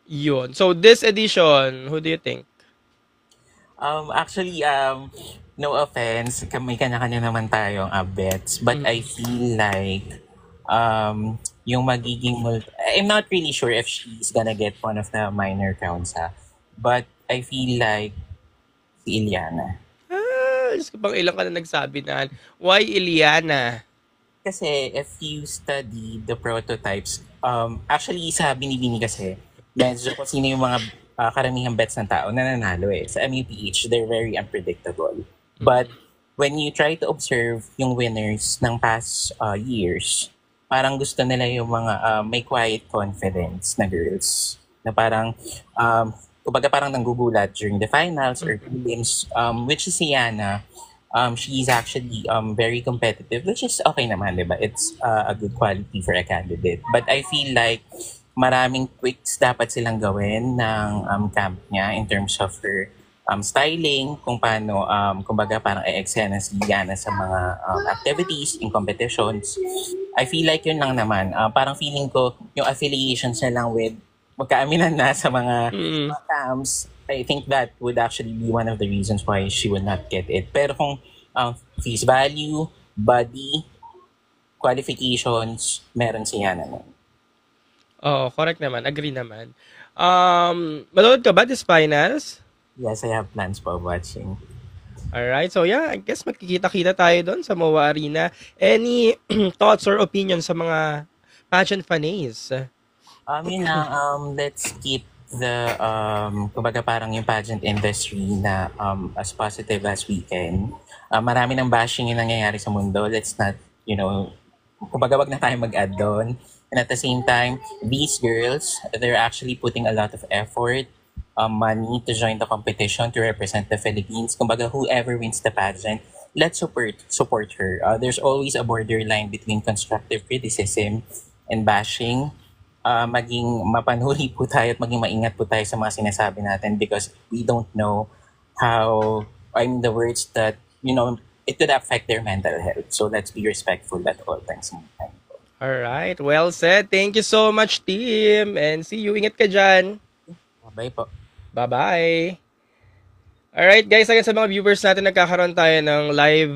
Yun. So, this edition, who do you think? Actually, no offense, may kanya-kanya naman tayong bets, but I feel like yung magiging I'm not really sure if she's gonna get one of the minor crowns, but I feel like si Iliana. Diyos ko, bang ilang ka na nagsabi na, why Iliana? Kasi if you study the prototypes, actually sa Binibini kasi, medyo kung sino yung mga karamihang bets ng tao na nanalo Sa MUPH, they're very unpredictable. But when you try to observe yung winners ng past years, parang gusto nila yung mga may quiet confidence na girls. Na parang, kumbaga parang nanggugulat during the finals or prelims, which is si Yana. She's actually very competitive, which is okay naman, diba? It's a good quality for a candidate. But I feel like maraming tweaks dapat silang gawin ng camp niya in terms of her styling, kung paano, kumbaga parang i-eksena si Yana sa mga activities in competitions. I feel like yun lang naman. Parang feeling ko yung affiliations na lang with magkaaminan na sa mga camps, I think that would actually be one of the reasons why she would not get it. Pero kung face value, body, qualifications, meron si Yana nun. Oo, correct naman. Agree naman. Manood ka ba this finals? Yes, I have plans for watching. Alright, so yeah, I guess magkikita-kita tayo doon sa MOA Arena. Any thoughts or opinions sa mga pageant fanays? Let's keep the, kumbaga parang yung pageant industry na as positive as we can. Marami ng bashing yung nangyayari sa mundo. Let's not, kumbaga wag na tayo mag-add doon. And at the same time, these girls, they're actually putting a lot of effort, money to join the competition to represent the Philippines. Kumbaga, whoever wins the pageant, let's support her. There's always a borderline between constructive criticism and bashing. Maging mapanuri po tayo at maging maingat po tayo sa mga sinasabi natin because we don't know how, the words that, it could affect their mental health. So let's be respectful at all times. Alright, well said. Thank you so much, team. And see you. Ingat ka dyan. Bye po. Bye-bye. Alright, guys. Again, sa mga viewers natin, nagkakaroon tayo ng live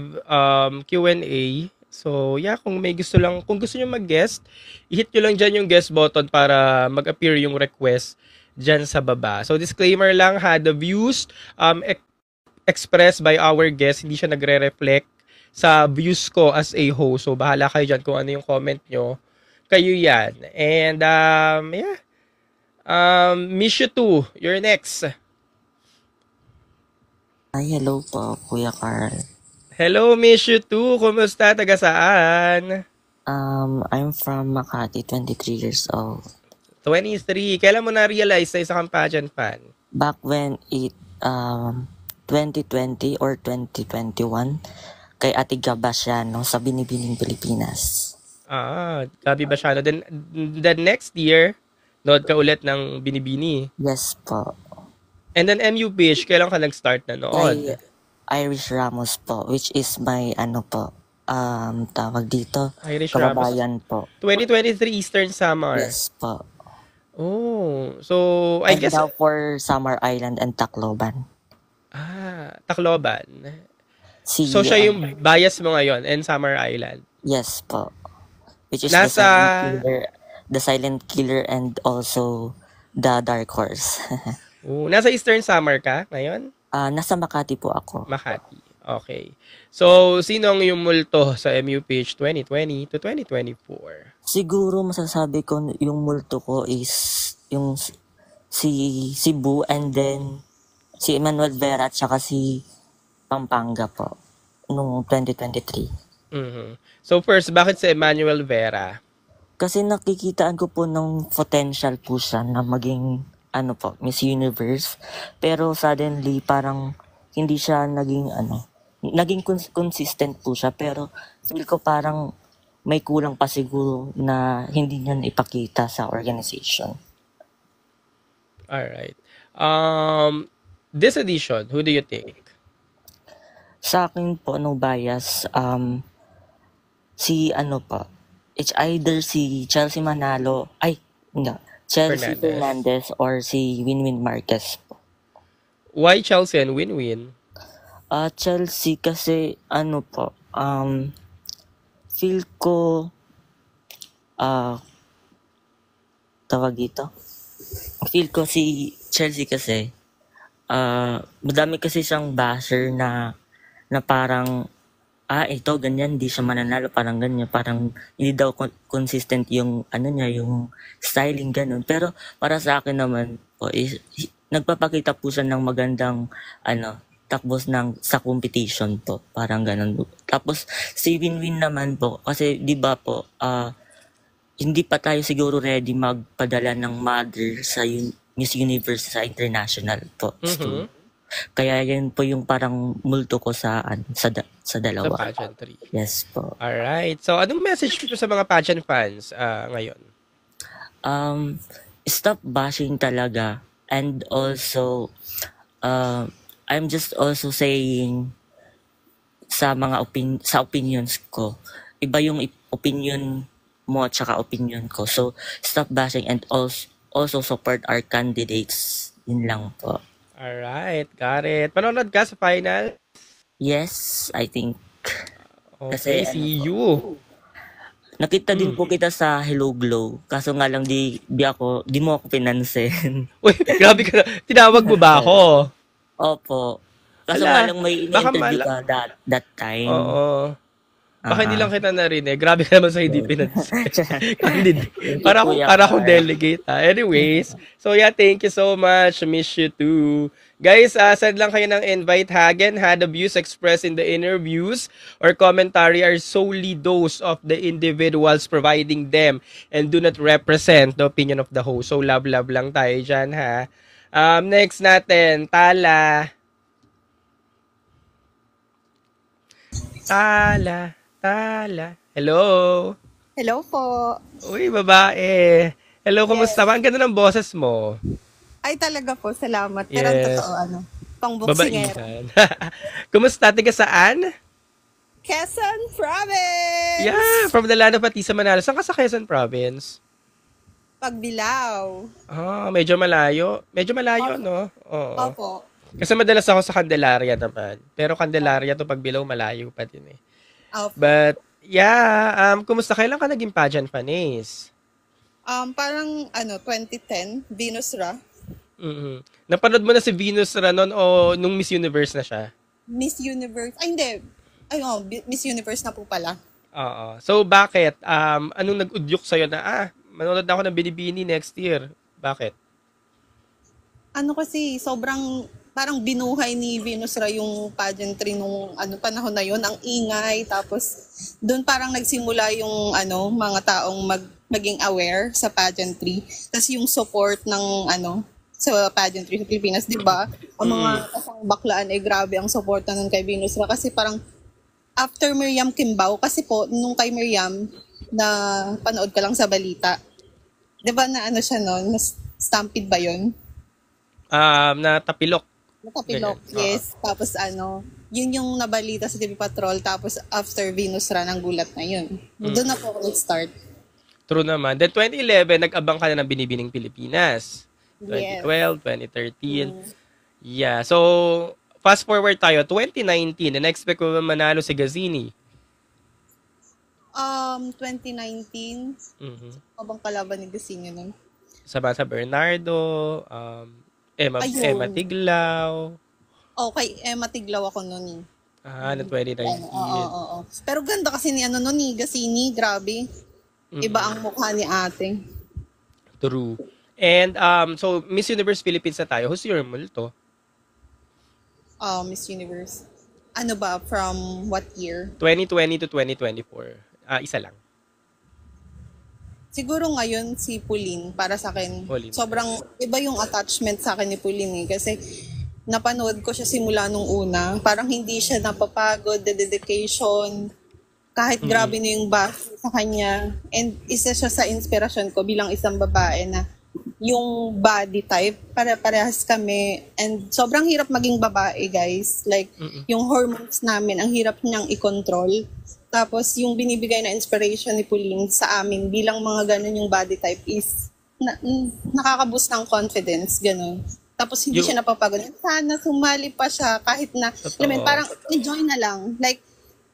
Q&A. So, yeah, kung gusto nyo mag-guest, i-hit nyo lang dyan yung guest button para mag-appear yung request dyan sa baba. So, disclaimer lang the views expressed by our guest, hindi siya nagre-reflect sa views ko as a host. So, bahala kayo dyan kung ano yung comment nyo. Kayo yan. And, yeah. Miss you too. You're next. Hi, hello po, Kuya Carl. Hello, miss you too. Kumusta? Taga saan? I'm from Makati, 23 years old. 23. Kailan mo na-realize na isa kang pageant fan? Back when 2020 or 2021, kay Ate Gabasiano sa Binibining Pilipinas. Gabi Basiano. Then, the next year, nood ka ulit ng Binibini. Yes po. And then MUPH, kailan ka nag-start na noon? Kay Irish Ramos po, which is my tawag dito, Irish kababayan Ramos. po. 2023 Eastern Summer. Yes po. Oh, so I guess now for Summer Island and Tacloban. Tacloban. So siya yung bias mo ngayon and Summer Island. Yes po. Which is nasa the silent killer and also the dark horse. Nasa Eastern Summer ka ngayon? Nasa Makati po ako. Makati. Okay. So, sino ang yung multo sa MUPH 2020 to 2024? Siguro masasabi ko yung multo ko is yung si Boo and then si Emmanuel Vera at saka si Pampanga po nung 2023. So first, bakit si Emmanuel Vera? Kasi nakikitaan ko po ng potential po siya na maging Miss Universe. Pero suddenly parang hindi siya naging consistent po siya. Pero feel ko parang may kulang pa siguro na hindi niya ipakita sa organization. Alright. This edition, who do you think? Sa akin po, no bias, it's either si Chelsea Manalo, Chelsea Fernandez or si Winwin Marquez po. Why Chelsea and Winwin? Chelsea kasi feel ko tawag dito. Feel ko si Chelsea kasi madami kasi siyang basher na parang ito ganyan, hindi siya mananalo, parang ganyan, parang hindi daw consistent yung yung styling ganun. Pero para sa akin naman po nagpapakita po siya ng magandang takbos sa competition po, parang ganun. Tapos si Winwin naman po kasi di ba po hindi pa tayo siguro ready magpadala ng mother sa Miss Universe sa international po. Kaya yan po yung parang multo ko sa dalawa. Sa pageantry. Yes po. Alright. So, anong message ko sa mga pageant fans ngayon? Stop bashing talaga. And also, I'm just also saying sa mga opinions ko, iba yung opinion mo at saka opinion ko. So, stop bashing and also support our candidates. Yun lang po. Alright, got it. Panonood ka sa final? Yes, I think. Okay, see you. Nakita din po kita sa Hello Glow. Kaso nga lang di mo ako pinansin. Uy, grabe ka na. Tinawag mo ba ako? Opo. Kaso nga lang may in-interview ka that time. Oo. Baka hindi lang kita narinig. Grabe ka naman sa hindi pinansin. Para akong delegate. Anyways, so yeah, thank you so much. Miss you too. Guys, send lang kayo ng invite. Hagen, the views expressed in the interviews or commentary are solely those of the individuals providing them and do not represent the opinion of the host. So love lang tayo dyan, ha. Next natin, Tala. Hello. Hello po. Uy, babae. Hello, kumusta ba? Ang ganda ng boses mo. Ay, talaga po. Salamat. Pero totoo, pang-boxingero. Kumusta? Tiga saan? Quezon Province! Yeah, from the land of Atisa, Manalo. Saan ka sa Quezon Province? Pagbilao. Medyo malayo. Medyo malayo, no? Oo. Opo. Kasi madalas ako sa Candelaria naman. Pero Candelaria to Pagbilao, malayo pa din eh. Opo. But, yeah, kumusta? Kailan ka naging pageant fan, Ace? Parang, 2010, Venus Ra. Napanood mo na si Venus Ra noon o nung Miss Universe na siya? Miss Universe. Ay, hindi. Miss Universe na po pala. Oo. So, bakit? Anong nag-udyok sa'yo na, manonood na ako ng Binibini next year? Bakit? Kasi, sobrang parang binuhay ni Venus Ra yung pageantry nung panahon na yun, ang ingay, tapos doon parang nagsimula yung mga taong maging aware sa pageantry. Tapos yung support ng sa pageantry sa Pilipinas, di ba? Ang mga kasang baklaan grabe ang support na nun kay Venus Ra kasi parang after Miriam Kimbao, kasi po nung kay Miriam na panood ka lang sa balita, di ba na siya noon, stampede ba yun? Natapilok. Natapilok, yes. Tapos yun yung nabalita sa TV Patrol, tapos after Venus Ra, ng gulat na yun. Doon na po ako nag-start. True naman. Then 2011, nag-abang ka na ng Binibining Pilipinas. 2012, Yes. 2013. Yeah. So, fast forward tayo. 2019, na-expect ko manalo si Gazini. 2019, abang kalaban ni Gazini nun. Sa Bernardo, Emma Tiglaw. Kay Emma Tiglaw ako nun . Na 2019. Oo. Pero ganda kasi ni ni Gazini, grabe. Iba ang mukha ni ate. True. And so Miss Universe Philippines na tayo. Who's your multo? Miss Universe. Ano ba, from what year? 2020 to 2024. Isa lang. Siguro ngayon si Pauline, para sa akin. Pauline. Sobrang iba yung attachment sa akin ni Pauline kasi napanood ko siya simula nung una. Parang hindi siya napapagod, the dedication, kahit grabe na yung base sa kanya. And isa siya sa inspirasyon ko bilang isang babae na yung body type, parehas kami. And sobrang hirap maging babae, guys. Like, yung hormones namin, ang hirap niyang i-control. Tapos, yung binibigay na inspiration ni Pauline sa amin bilang mga ganun yung body type is nakaka-boost ng confidence, ganun. Tapos, hindi siya napapagod. Sana sumali pa siya kahit na, parang enjoy na lang. Like,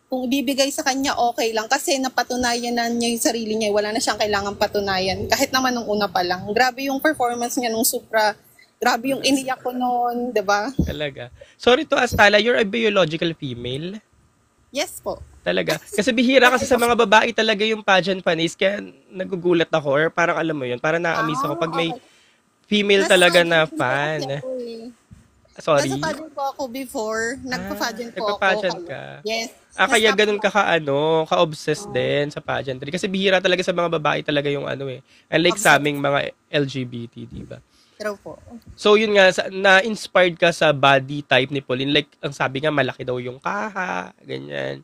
kung ibibigay sa kanya, okay lang. Kasi napatunayan na niya yung sarili niya. Wala na siyang kailangang patunayan. Kahit naman nung una pa lang. Grabe yung performance niya nung Supra. Grabe yung iniyak ko noon, diba? Talaga. Sorry to ask, Tala, you're a biological female? Yes po. Talaga. Kasi bihira kasi sa mga babae talaga yung pageant panis. Kaya nagugulat ako. Or parang alam mo yun. Parang na-amaze ako pag may female talaga na fan. Sorry. Nasa pageant po ako before. Nagpa-pageant po ako. Nagpa-pageant ka. Yes. Kaya ganun ka ka-obsessed din sa pageantry. Kasi bihira talaga sa mga babae talaga yung Unlike sa aming mga LGBT, diba? Pero po. So yun nga, na-inspired ka sa body type ni Pauline. Like, ang sabi nga, malaki daw yung kaha, ganyan.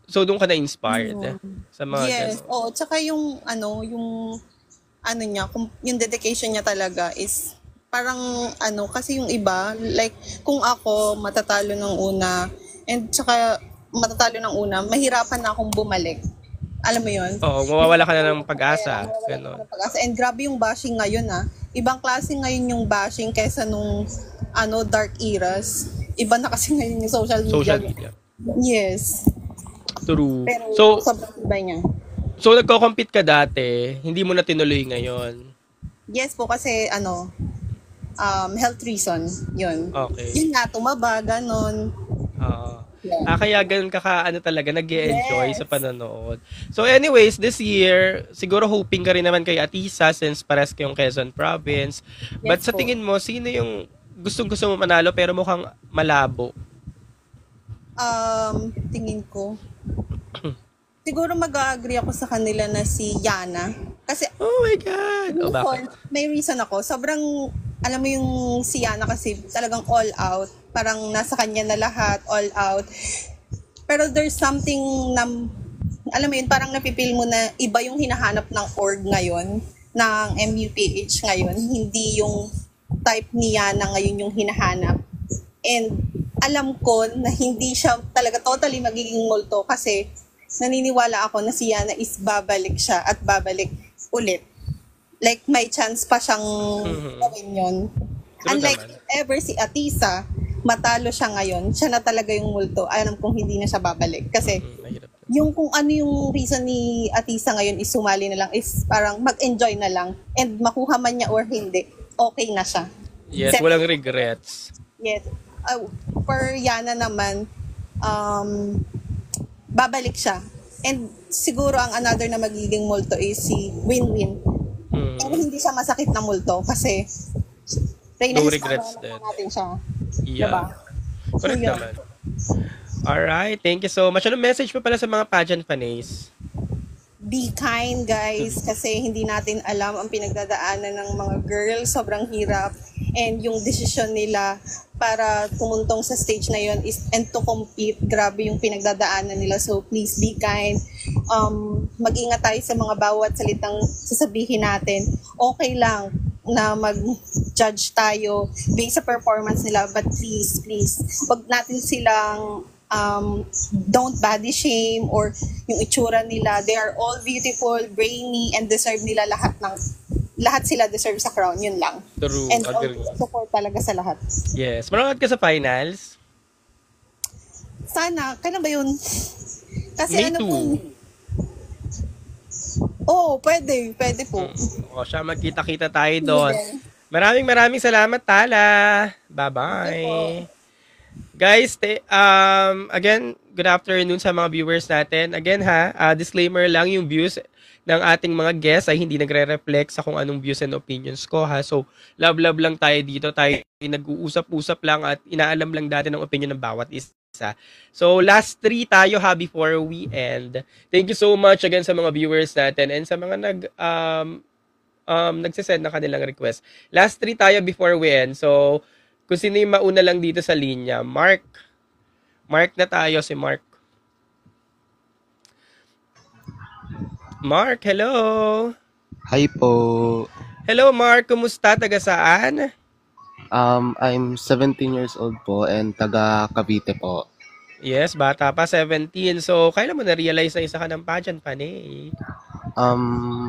So doon ka na-inspired sa mga yes. ganun. Tsaka yung niya, yung dedication niya talaga is parang kasi yung iba, like, kung ako matatalo ng una, and tsaka matatalo ng una, mahirapan na akong bumalik. Alam mo yun? Mawawala ka na ng pag-asa. Ganun. And grabe yung bashing ngayon Ibang klase ngayon yung bashing kaysa nung dark eras. Iba na kasi ngayon yung social media. Yes. True. Pero sobrang iba niya. So nagko-compete ka dati, hindi mo na tinuloy ngayon? Yes po, kasi health reason, yun. Okay. Yun nga, tumaba, ganon. Yeah. Kaya ganun ka talaga, nag-e-enjoy sa panonood. So anyways, this year, siguro hoping ka rin naman kay Atisa since pares kayong Quezon Province. Yes, But sa tingin mo, sino yung gustong-gusto mo manalo pero mukhang malabo? Tingin ko, siguro mag-agree ako sa kanila na si Yana. Kasi, oh my God! Bakit? May reason ako. Sobrang, alam mo yung si Yana kasi talagang all out. Parang nasa kanya na lahat, all out. Pero there's something na, alam mo yun, parang napipil mo na iba yung hinahanap ng org ngayon, ng MUPH ngayon. Hindi yung type ni Yana ngayon yung hinahanap. And alam ko na hindi siya talaga totally magiging multo kasi naniniwala ako na si Yana is babalik siya at babalik ulit. Like, may chance pa siyang gawin yun. Unlike ever si Atisa, matalo siya ngayon, siya na talaga yung multo. Alam kong hindi na siya babalik. Kasi yung kung ano yung reason ni Atisa ngayon is sumali na lang, is parang mag-enjoy na lang. And makuha man niya or hindi, okay na siya. Yes, walang regrets. Yes. Per Yana naman, babalik siya. And siguro ang another na magiging multo is si Win-Win. Pero hindi siya masakit na multo kasi No regrets din. Natin siya. Yeah. Diba? Correct naman. Alright, thank you so much. Anong message pa pala sa mga pageant fanays? Be kind, guys, kasi hindi natin alam ang pinagdadaanan ng mga girls. Sobrang hirap. And yung decision nila para tumuntong sa stage na yun and to compete, grabe yung pinagdadaanan nila. So please be kind. Mag-ingat tayo sa mga bawat salitang sasabihin natin. Okay lang na mag-judge tayo based sa performance nila, but please, wag natin silang don't body shame or yung itsura nila. They are all beautiful, brainy, and deserve nila lahat sila deserve sa crown. Yun lang. True, and agree. Support talaga sa lahat. Yes. Manonood ka sa finals? Sana. Kailan ba yun? Kasi May 2. Pwede po. Siya, magkita-kita tayo doon. Maraming salamat, Tala. Bye-bye. Guys, again, good afternoon sa mga viewers natin. Again disclaimer lang, yung views ng ating mga guests ay hindi nagre-reflect sa kung anong views and opinions ko So, love lang tayo dito. Tayo nag-uusap-usap lang at inaalam lang natin ang opinion ng bawat isa. So, last 3 tayo before we end. Thank you so much again sa mga viewers natin and sa mga nagsisend na kanilang request. Last 3 tayo before we end. So, kung sino yung mauna lang dito sa linya, Mark na tayo, si Mark. Mark, hello. Hi po. Hello Mark, kumusta? Taga saan? I'm 17 years old po and taga Cavite po. Yes, bata pa, 17. So, kailan mo na-realize na isa ka ng pageant fan eh?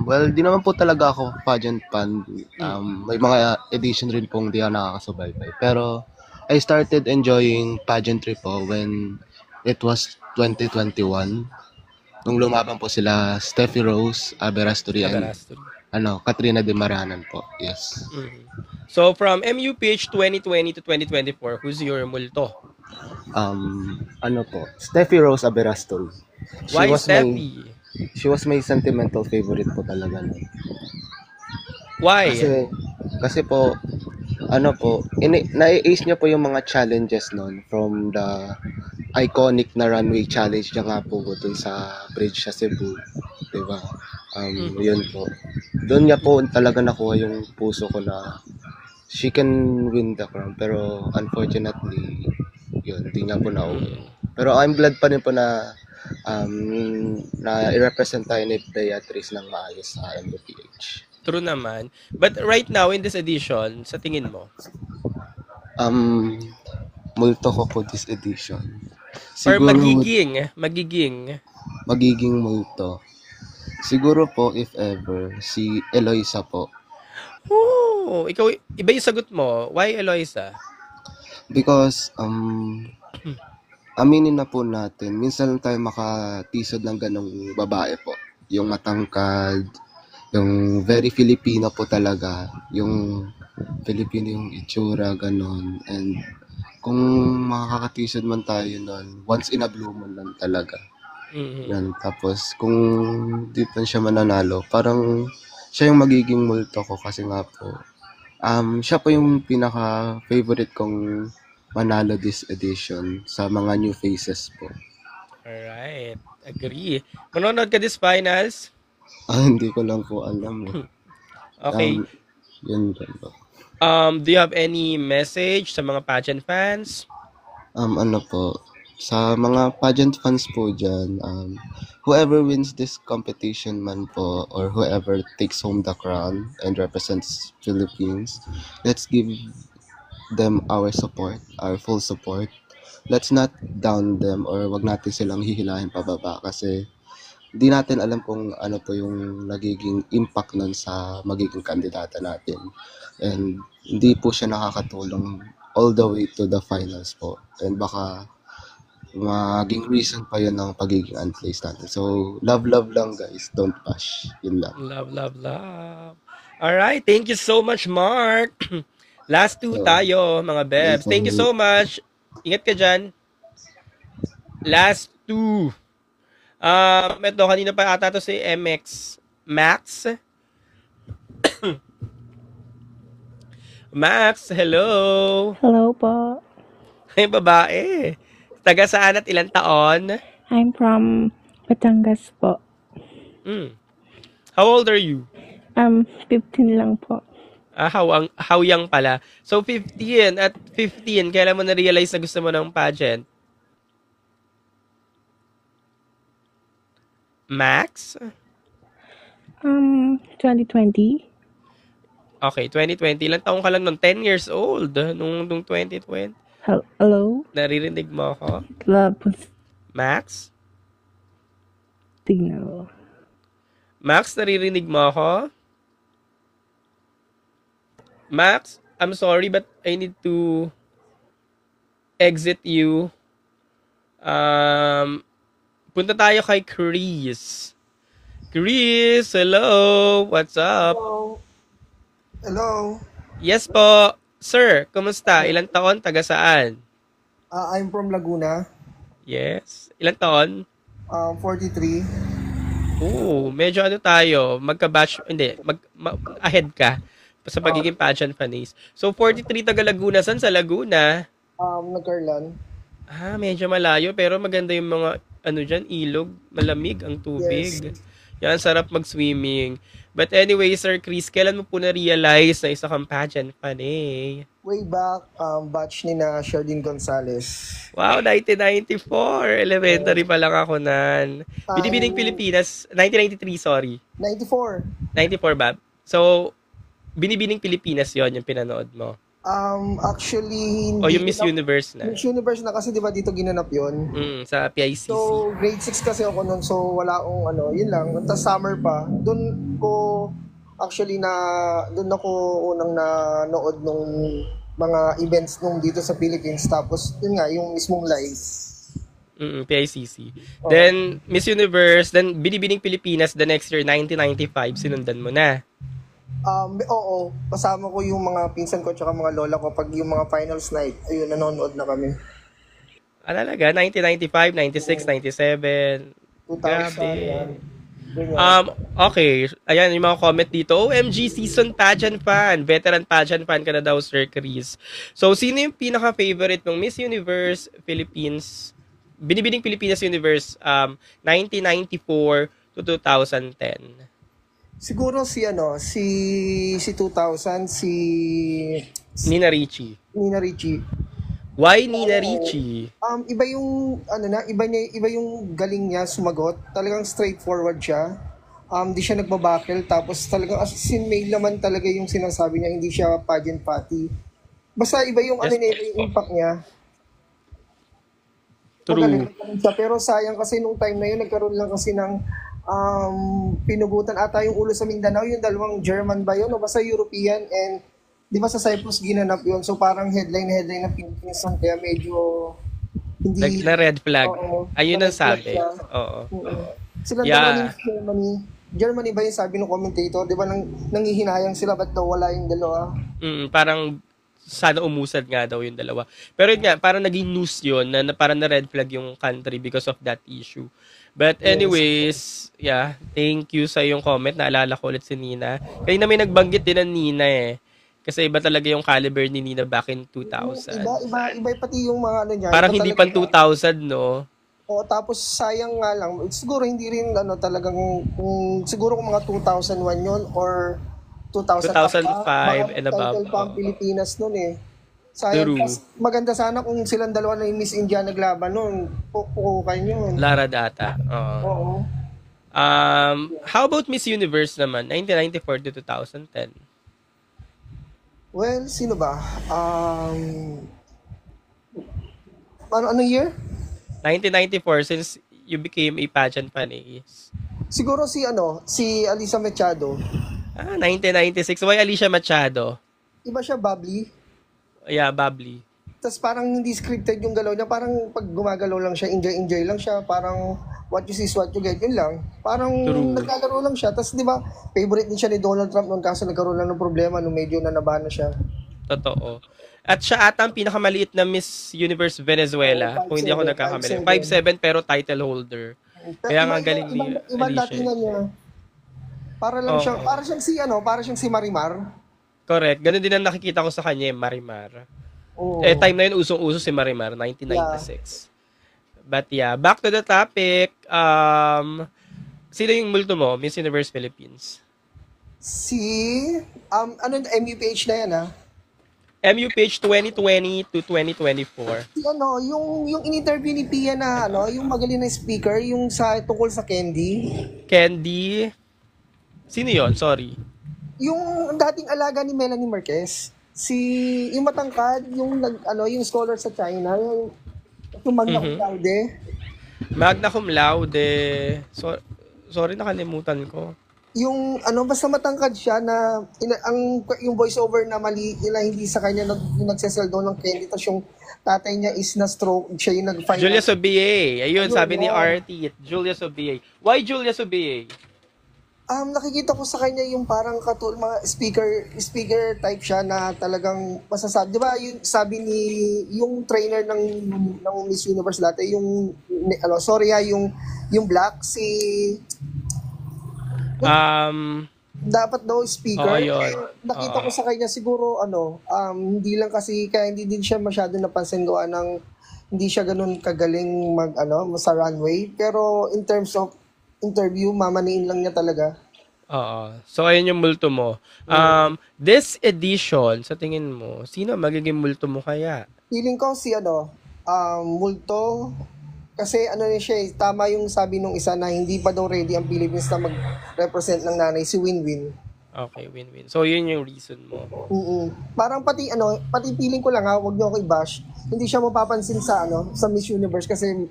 Well, di naman po talaga ako pageant fan. May mga edition rin pong di ako nakakasubaybay. Pero, I started enjoying pageantry po when it was 2021. Nung lumaban po sila Steffi Rose, Aberasturi, and Katrina De Maranan po. Yes. Mm-hmm. So, from MUPH 2020 to 2024, who's your multo? Steffi Rose Aberasturi. Why Steffi? She was my sentimental favorite po talaga. Why? Kasi po, na-ace niya po yung mga challenges noon from the iconic na runway challenge niya nga po dun sa bridge sa Cebu. Diba? Yun po. Doon niya po talaga nakuha yung puso ko na she can win the crown. Pero unfortunately, yun, hindi niya po nauwi. Pero I'm glad pa rin po na i-represent tayo ni Beatrice ng maayos sa MUPH. True naman. But right now, in this edition, sa tingin mo? Multo ko po this edition. Siguro, or magiging multo. Siguro po, if ever, si Eloisa po. Oh, ikaw, iba yung sagot mo. Why Eloisa? Because, aminin na po natin, minsan lang tayo makatisod ng ganong babae po. Yung matangkad, yung very Filipino po talaga. Yung Filipino yung itsura, ganon. And kung makakatisod man tayo nun, once in a blue moon lang talaga. Mm-hmm. Yan. Tapos, kung di pa siya mananalo, parang siya yung magiging multo ko kasi nga po, siya po yung pinaka-favorite kong manalo this edition sa mga new faces po. Alright. Agree. Manonood ka this finals? Hindi ko lang po alam. Okay. Yun po. Do you have any message sa mga pageant fans? Sa mga pageant fans po dyan, whoever wins this competition man po, or whoever takes home the crown and represents Philippines, let's give them our support, our full support. Let's not down them or wag natin silang hihilahin pababa kasi di natin alam kung ano po yung nagiging impact nun sa magiging kandidata natin. And hindi po siya nakakatulong all the way to the finals po. And baka maging reason pa yun ng pagiging unplaced natin. So, love lang guys. Don't bash. Yun lang. Love. Alright, thank you so much, Mark. Last 2 tayo, mga bebs. Thank you so much. Ingat ka dyan. Last 2. Ito, kanina pa ata to si MX Max. Max, hello. Hello po. Ay, babae. Taga saan at ilang taon? I'm from Batangas po. How old are you? 15 lang po. How young pala. So, 15. At 15, kailan mo na-realize na gusto mo ng pageant? Max? 2020. Okay, 2020. Ilang taong ka lang nun? 10 years old. Nung 2020. Hello? Naririnig mo ako? Max? Signal. Max, naririnig mo ako? Max, I'm sorry but I need to exit you. Punta tayo kay Chris. Chris, hello. What's up? Hello. Yes po. Sir, kumusta? Ilang taon? Taga saan? I'm from Laguna. Yes. Ilang taon? 43. Medyo ano tayo, magka-batch, hindi, ahead ka sa pagiging pageant fanies. So, 43 taga Laguna. Saan sa Laguna? Nagkarlan. Medyo malayo, pero maganda yung mga, dyan, ilog, malamig ang tubig. Yes. Yan, sarap mag-swimming. But anyway, Sir Chris, kailan mo po na-realize na isa kang pageant fanay? Way back, batch ni na Shardine Gonzalez. Wow, 1994. Elementary pa lang ako nan. Binibining Pilipinas, 1993, sorry. 94. 94 ba? So, Binibining Pilipinas yon yung pinanood mo. Actually, o yung Miss Universe na. Miss Universe na kasi 'di ba dito ginanap 'yon? Sa PICC. So, grade 6 kasi ako noon, so wala akong yun lang. Tapos summer pa. Doon ako unang nanood nung mga events nung dito sa Philippines. Tapos yun nga, yung mismong live. PICC. Then Miss Universe, then Binibining Pilipinas the next year 1995 sinundan mo na. Oo, kasama ko yung mga pinsan ko tsaka mga lola ko pag yung mga finals night, ayun, nanonood na kami. Talaga? 1995, 96, 97. 2000. Grabe. Okay. Ayan, yung mga comment dito. OMG, season pageant fan. Veteran pageant fan ka na daw, Sir Chris. So, sino yung pinaka-favorite mong Miss Universe Philippines, Binibining Pilipinas Universe, 1994 to 2010? Siguro si 2000 Nina Ricci. Why Nina Ricci? Iba yung iba yung galing niya sumagot. Talagang straightforward siya. Di siya nagbabakel, tapos talagang as in male naman talaga yung sinasabi niya, hindi siya pageant patty. Basta iba yung yung impact niya. True. Pero sayang kasi nung time na yun nagkaroon lang kasi ng pinugutan ata yung ulo sa Mindanao, yung dalawang German ba yun o basta European, and di ba sa Cyprus ginanap yun, so parang headline na Philippines, kaya medyo hindi na red flag. Ayun ang sabi. Silang dalawa ni Germany ba yung sabi ng commentator, di ba nangihinayang sila ba't daw wala yung dalawa? Parang sana umusad nga daw yung dalawa. Pero yun nga, parang naging news yun na parang na red flag yung country because of that issue. But anyways, yeah, thank you sa yung comment. Naalala ko ulit si Nina. Kanina may nagbanggit din ng Nina eh. Kasi iba talaga yung caliber ni Nina back in 2000. Iba pati yung mga niya. Parang hindi pa 2000, no? Tapos sayang nga lang. Siguro hindi rin talagang siguro kung mga 2001 yon or 2005 and above. Title pa ang Pilipinas noon eh. Sayang, maganda sana kung silang dalawa na yung Miss India naglaban noon. Pukukan yun. Lara Data. Oo. How about Miss Universe naman? 1994 to 2010. Well, sino ba? Anong year? 1994, since you became a pageant fanay. Siguro si Alisa Machado. 1996. Why Alicia Machado? Iba siya, bubbly. Yeah, bubbly. Tapos parang hindi scripted yung galaw niya. Parang pag gumagalaw lang siya, enjoy lang siya. Parang what you see is what you get. Yun lang. Parang naglalaro lang siya. Tapos di ba, favorite din siya ni Donald Trump noon kaso nagkaroon lang ng problema nung medyo nanabana siya. Totoo. At siya ata ang pinakamaliit na Miss Universe Venezuela. Kung hindi ako nagkakamali. 5'7" pero title holder. Kaya nga galing ni Alicia. Ibang datingan niya. Para lang siyang, para siyang si Marimar. Correct. Ganun din ang nakikita ko sa kanya, Marimar. Oo. Time na yun, usong-uso si Marimar, 1996. But yeah, back to the topic. Sino yung multo mo? Miss Universe Philippines. MUPH na yan, ha? MUPH 2020 to 2024. Yung in-interview ni Pia na, yung magaling na speaker, yung tungkol sa Candy. Candy? Sino yon? Sorry. Yung dating alaga ni Melanie Marquez. Yung matangkad, yung scholar sa China, yung Magna Cum Laude. Magna Cum Laude. Sorry, nakalimutan ko. Yung basta matangkad siya na yung voiceover na mali hindi sa kanya nagsesell doon ng candy, tapos yung tatay niya is na stroke, siya yung nag-finance. Julia Sobier. Ayun, sabi ni RT, Julia Sobier. Why Julia Sobier? Nakikita ko sa kanya yung parang mga speaker type siya na talagang masasabi. Di ba yung sabi ni yung trainer ng Miss Universe dati, yung black dapat daw speaker. Nakita ko sa kanya siguro hindi lang kasi kaya hindi din siya masyado napansin gawa ng hindi siya ganun kagaling sa runway, pero in terms of interview mamaniin lang niya talaga. So ayun yung multo mo. This edition, sa tingin mo, sino magiging multo mo kaya? Feeling ko si multo. Kasi siya tama yung sabi nung isa na hindi pa daw ready ang Philippines na mag-represent ng nanay, si Winwin. Okay, Winwin. So yun yung reason mo. Parang pati feeling ko lang wag niyo ako i-bash. Hindi siya mapapansin sa Miss Universe kasi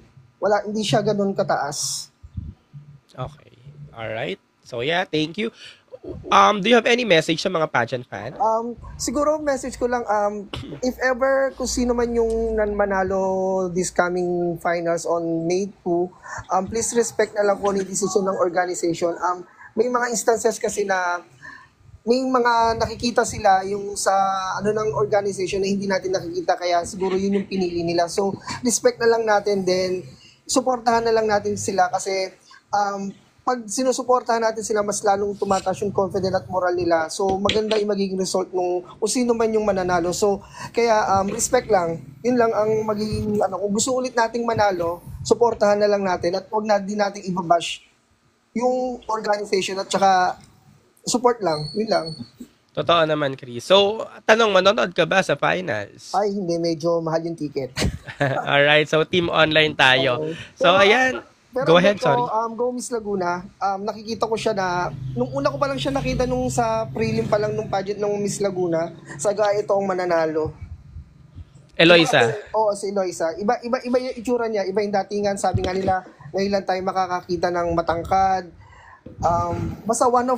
hindi siya ganoon kataas. Okay. All right. So yeah, thank you. Do you have any message sa mga pageant fan? Siguro message ko lang, if ever kung sino man yung manalo this coming finals on May 2, please respect na lang po ni decision ng organization. May mga instances kasi na may mga nakikita sila yung sa ng organization na hindi natin nakikita, kaya siguro yun yung pinili nila. So respect na lang natin, then suportahan na lang natin sila kasi pag sinusuportahan natin sila, mas lalong tumataas yung confidence at moral nila. So, maganda yung magiging result nung kung sino man yung mananalo. So, kaya respect lang. Yun lang ang magiging, kung gusto ulit nating manalo, suportahan na lang natin at huwag na din natin ibabash yung organization at saka support lang. Yun lang. Totoo naman, Chris. So, tanong, manonood ka ba sa finals? Ay, hindi. Medyo mahal yung ticket. Alright. So, team online tayo. Okay. So, ayan. Pero go ahead, sorry. Go Miss Laguna, nakikita ko siya na, nung una ko pa lang siya nakita nung sa prelim pa lang nung pageant ng Miss Laguna, saga ito ang mananalo. Eloisa. Oo, si Eloisa. Iba yung itsura niya, iba yung datingan. Sabi nga nila, ngayon lang tayo makakakita ng matangkad. Basta one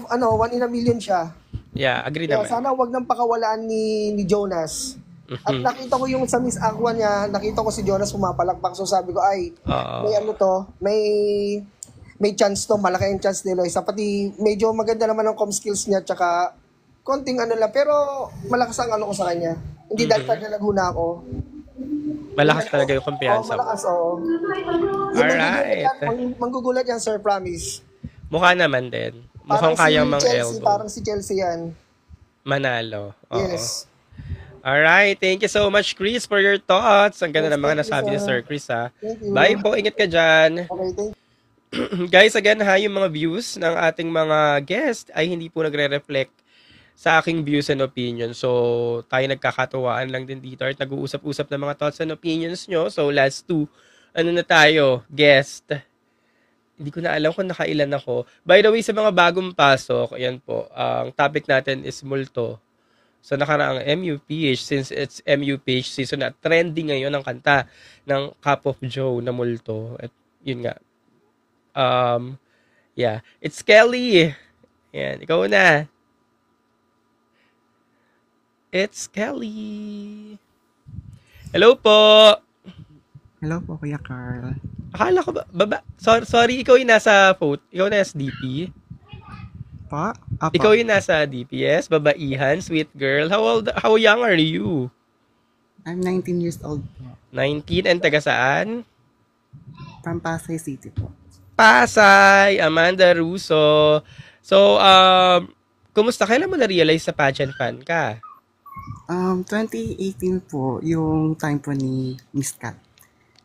in a million siya. Yeah, agree naman. Sana wag nang pakawalaan ni Jonas. At nakita ko yung sa Miss Aqua niya, nakita ko si Jonas pumapalakpak. So sabi ko, may chance to, malaki yung chance ni Eloisa. Pati medyo maganda naman ang com skills niya, tsaka konting lang, pero malakas ang ko sa kanya. Hindi dahil taga Laguna ako. Malakas talaga yung kumpiyansa. Malakas, oo. Alright. Manggugulat yan, sir, promise. Mukha naman din. Mukhang kayang mang elbow. Parang si Chelsea yan. Manalo. Yes. Alright, thank you so much, Chris, for your thoughts. Ang ganda ng mga nasabi ni Sir Chris, ha. Bye po, ingat ka dyan. Okay, thank you. Guys, again, yung mga views ng ating mga guest ay hindi po nagre-reflect sa aking views and opinions. So, tayo nagkakatuwaan lang din dito at nag-uusap-usap ng mga thoughts and opinions nyo. So, last two, na tayo? Guest. Hindi ko na alam kung nakailan ako. By the way, sa mga bagong pasok, ayan po, ang topic natin is multo. So, nakaraang MUPH, since it's MUPH season na, trending ngayon ang kanta ng Cup of Joe na multo. At yun nga. Yeah. It's Kelly. Yan, ikaw na. It's Kelly. Hello po. Hello po, Kuya Carl. Akala ko ba? Sorry, ikaw yung nasa vote. Ikaw na SDP. Ikaw yung nasa DPS, babaihan, sweet girl. How young are you? I'm 19 years old po. 19 and taga saan? From Pasay City po. Pasay, Amanda Russo. So, kumusta? Kailan mo na-realize na pageant fan ka? 2018 po, yung time po ni Miss Kat.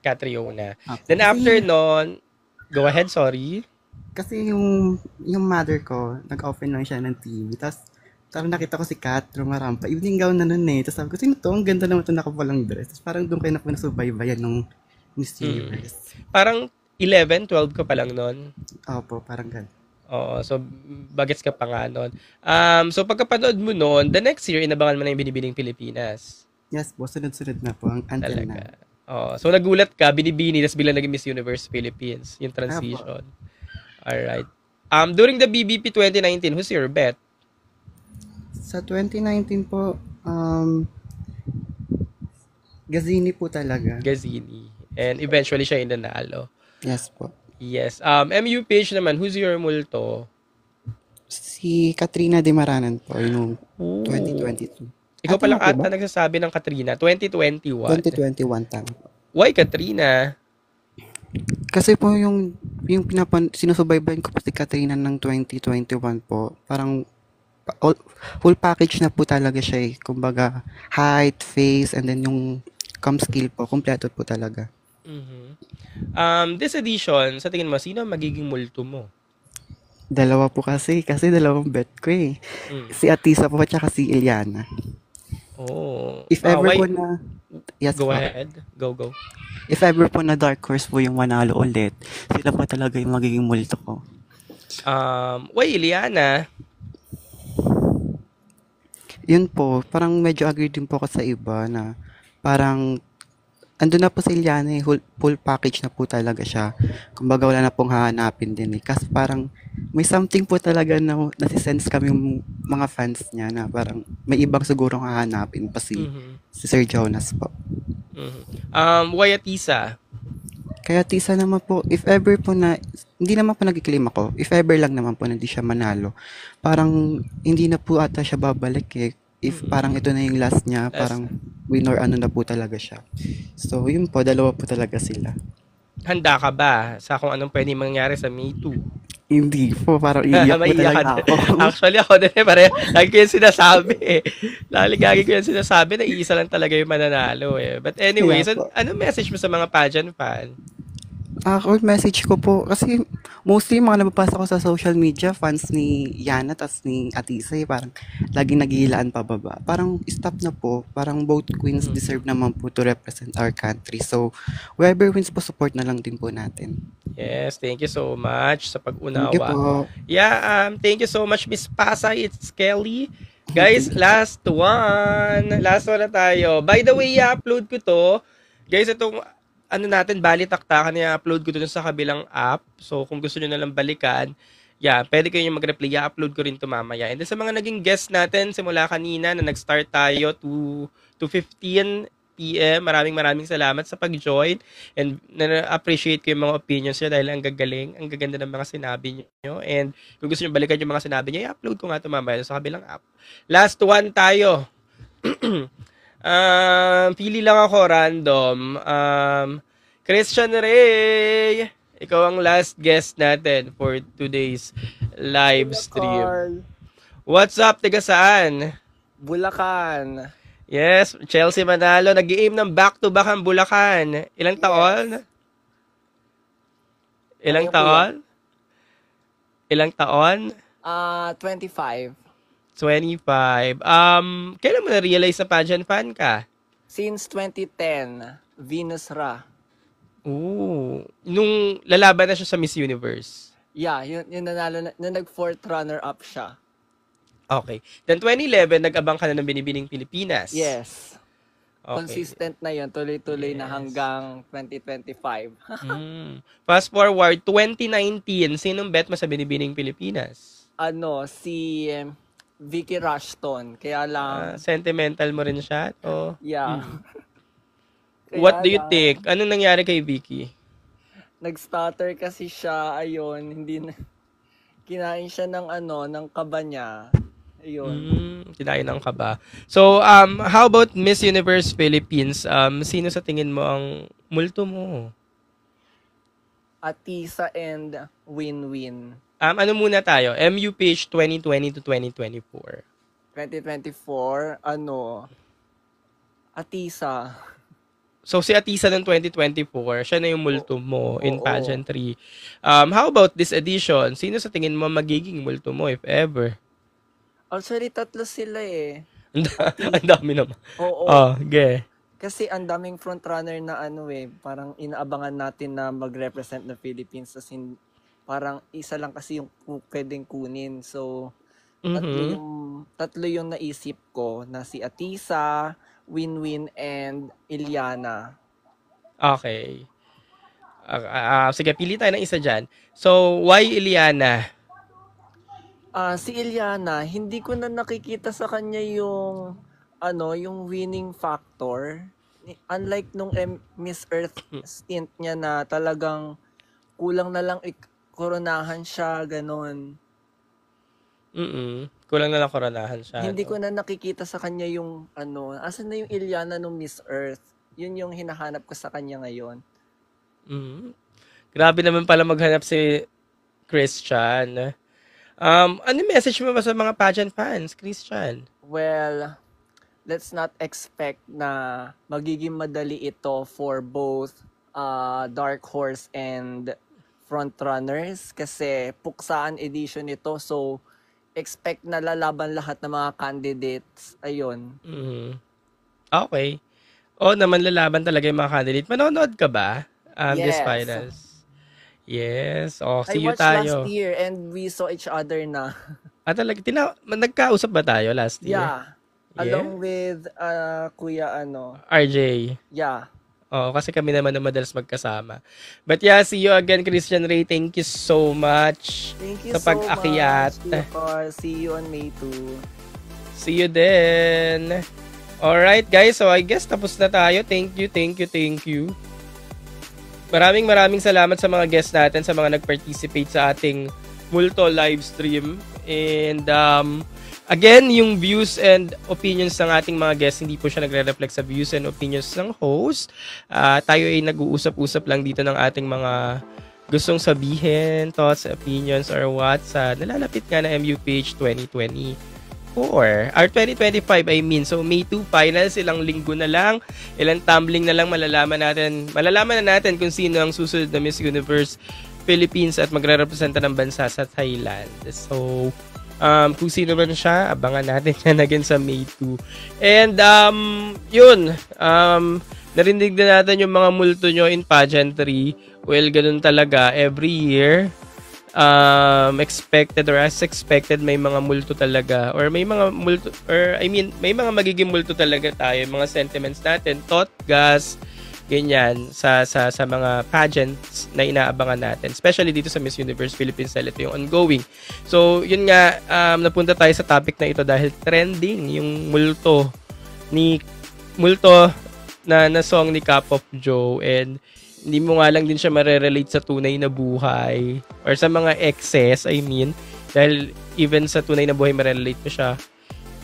Catriona. Then after nun, go ahead, sorry. Kasi yung mother ko, nag-open lang siya ng TV. Tapos nakita ko si Kat, rumarampa. Evening gown na nun eh. Tapos sabi ko, sino to? Ang ganda naman ito nakapalang dress. Tapos parang doon kayo na po nasubaybayan nung Miss Universe. Parang 11, 12 ka pa lang nun? Opo, parang ganun. Oo, so bagets ka pa nga nun. So pagkapanood mo nun, the next year, inabangan mo na yung Binibining Pilipinas. Yes po, sunod-sunod na po. Ang until na. So nagulat ka, Binibini, tapos biglang naging Miss Universe Philippines, yung transition. Alright. During the BBP 2019, who's your bet? Sa 2019 po, Gazini po talaga. Gazini. And eventually siya yung nanalo. Yes po. Yes. MUPH naman, who's your multo? Si Katrina De Maranan po, yung 2022. Ikaw palang ata nagsasabi ng Katrina, 2021. 2021 tama po. Why Katrina? Kasi po yung sinusubaybayan ko po si Katrina ng 2021 po, parang full package na po talaga siya eh. Kumbaga, height, face, and then yung com skill po, kompleto po talaga. This edition, sa tingin mo, sino magiging multo mo? Dalawa po kasi dalawang bet ko eh. Si Atisa po at saka si Eliana. Oh. If ever po na... Yes, go po. ahead. Go. If ever po na Dark Horse po yung manalo ulit, sila po talaga yung magiging multo ko. Why Eliana? Yun po, parang medyo agree din po ako sa iba na parang andun na po si Eliana eh, full package na po talaga siya. Kumbaga wala na pong hahanapin din eh. Kasi parang may something po talaga na nasisense kami yung mga fans niya na parang may ibang sigurong hahanapin pa si Sir Jonas po. Why Atisa? Kaya Tisa naman po, if ever po na, hindi naman po nag-claim ako, if ever lang naman po na hindi siya manalo, parang hindi na po ata siya babalik eh. If parang ito na yung last niya, parang win or ano na po talaga siya. So yun po, dalawa po talaga sila. Handa ka ba sa kung anong pwede mangyari sa Me Too? Hindi po, parang iiyak po talaga ako. Actually ako din lagi ko yung sinasabi eh. Lagi ko yung sinasabi na iisa lang talaga yung mananalo eh. But anyway, so, anong message mo sa mga pageant fan? Message ko po, kasi mostly mga nababasa ko sa social media, fans ni Yana tas ni Atisa, parang laging naghihilaan pababa. Parang stop na po, parang both queens deserve naman po to represent our country. So, whoever wins po, support na lang din po natin. Yes, thank you so much sa pag-unawa. Thank you po. Yeah, thank you so much, Miss Pasay. It's Kelly. Guys, last one. Last one na tayo. By the way, i-upload ko to. Guys, itong balitaktakan na i-upload ko dun sa kabilang app. So, kung gusto nyo nalang balikan, pwede kayo mag-reply. I-upload ko rin to mamaya. And then sa mga naging guest natin, simula kanina na nag-start tayo to 15 p.m. Maraming salamat sa pag-join. And na-appreciate ko yung mga opinions nyo dahil ang gagaling, ang gaganda ng mga sinabi nyo. And kung gusto nyo balikan yung mga sinabi nyo, i-upload ko nga to mamaya sa kabilang app. Last one tayo. Pili lang ako random. Christian Ray, ikaw ang last guest natin for today's live stream. What's up, taga saan? Bulacan. Yes, Chelsea Manalo, nag-i-aim ng back-to-back ang Bulacan. Ilang taon? Ilang taon? Ilang taon? 25. 25. Kailan mo na-realize na pageant fan ka? Since 2010, Venus Ra. Ooh. Nung lalaban na siya sa Miss Universe. Yeah, yun nanalo, nung nag-4th runner-up siya. Okay. Then 2011, nag-abang ka na ng Binibining Pilipinas. Yes. Okay. Consistent na yun, tuloy-tuloy na hanggang 2025. Fast forward, 2019, sinong bet mo sa Binibining Pilipinas? Si Vicky Rushton. Kaya lang... sentimental mo rin siya? O? Yeah. What do you think? Anong nangyari kay Vicky? Nag-stutter kasi siya, ayun, hindi na... Kinain siya ng kaba niya. Ayun. Kinain ng kaba. So, how about Miss Universe Philippines? Sino sa tingin mo ang multo mo? Atisa and Win-Win. Ano muna tayo? MUPH 2020 to 2024. 2024, Atisa. So, si Atisa ng 2024, siya na yung multo mo in pageantry. How about this edition? Sino sa tingin mo magiging multo mo, if ever? Actually, 3 sila eh. Ang dami naman. Oo. Kasi ang daming frontrunner na parang inaabangan natin na mag-represent ng Philippines. As in, parang isa lang kasi yung pwedeng kunin. So, tatlo yung naisip ko na si Atisa, Winwin, and Iliana. Okay. Sige, pili tayo ng isa dyan. So, why Iliana? Si Iliana, hindi ko na nakikita sa kanya yung winning factor. Unlike nung Miss Earth stint niya na talagang kulang na lang koronahan siya, ganon. Kulang na lang koronahan siya. Hindi ko na nakikita sa kanya yung asan na yung Iliana nung Miss Earth? Yun yung hinahanap ko sa kanya ngayon. Grabe naman pala maghanap si Christian. Ano message mo ba sa mga pageant fans, Christian? Well, let's not expect na magiging madali ito for both Dark Horse and Frontrunners kasi puksaan edition ito. So, expect na lalaban lahat ng mga candidates. Ayun. Okay. Naman lalaban talaga yung mga candidate. Manonood ka ba? This finals? Yes. See you tayo. I watched last year and we saw each other na. Talaga? Nagkausap ba tayo last year? Yeah. Along with Kuya RJ. Yeah. Kasi kami naman na madalas magkasama. But yeah, see you again, Christian Ray. Thank you so much. Thank you sa pag-akyat. So much. See you on May 2. See you then. Alright, guys. So I guess tapos na tayo. Thank you. Maraming salamat sa mga guests natin, sa mga nag-participate sa ating multo live stream. And again, yung views and opinions ng ating mga guests, hindi po siya nagre-reflect sa views and opinions ng host. Tayo ay nag-uusap-usap lang dito ng ating mga gustong sabihin, thoughts, opinions, or what sa nalalapit nga na MUPH 2024. Or 2025, I mean. So, May 2 finals, ilang linggo na lang, ilang tumbling na lang, malalaman na natin kung sino ang susunod na Miss Universe Philippines at magre-representa ng bansa sa Thailand. So, kung sino man siya, abangan natin yan again sa May 2. And, narinig na natin yung mga multo nyo in pageantry. Well, ganun talaga. Every year, expected or as expected, may mga multo talaga. Or may mga multo, may mga magiging multo talaga tayo. Mga sentiments natin, thought, gas, ganyan, sa mga pageants na inaabangan natin. Especially dito sa Miss Universe Philippines dahil ito yung ongoing. So, yun nga, napunta tayo sa topic na ito dahil trending yung multo na song ni Cup of Joe, and hindi mo nga lang din siya marerelate sa tunay na buhay or sa mga exes, I mean, dahil even sa tunay na buhay marerelate mo siya.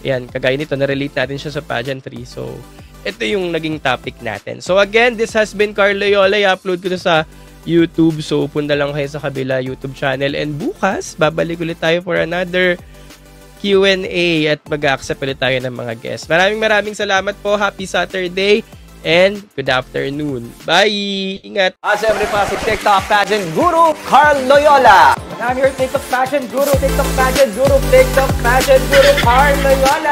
Yan, kagaya nito, narelate natin siya sa pageantry. So, ito yung naging topic natin. So again, this has been Carl Loyola. I-upload ko to sa YouTube. So, punta lang kayo sa kabila YouTube channel. And bukas, babalik ulit tayo for another Q&A at mag-accept ulit tayo ng mga guests. Maraming salamat po. Happy Saturday and good afternoon. Bye! Ingat! Siyempre pa si TikTok Pageant Guru, Carl Loyola. And I'm your TikTok Pageant Guru, TikTok Pageant Guru, Carl Loyola.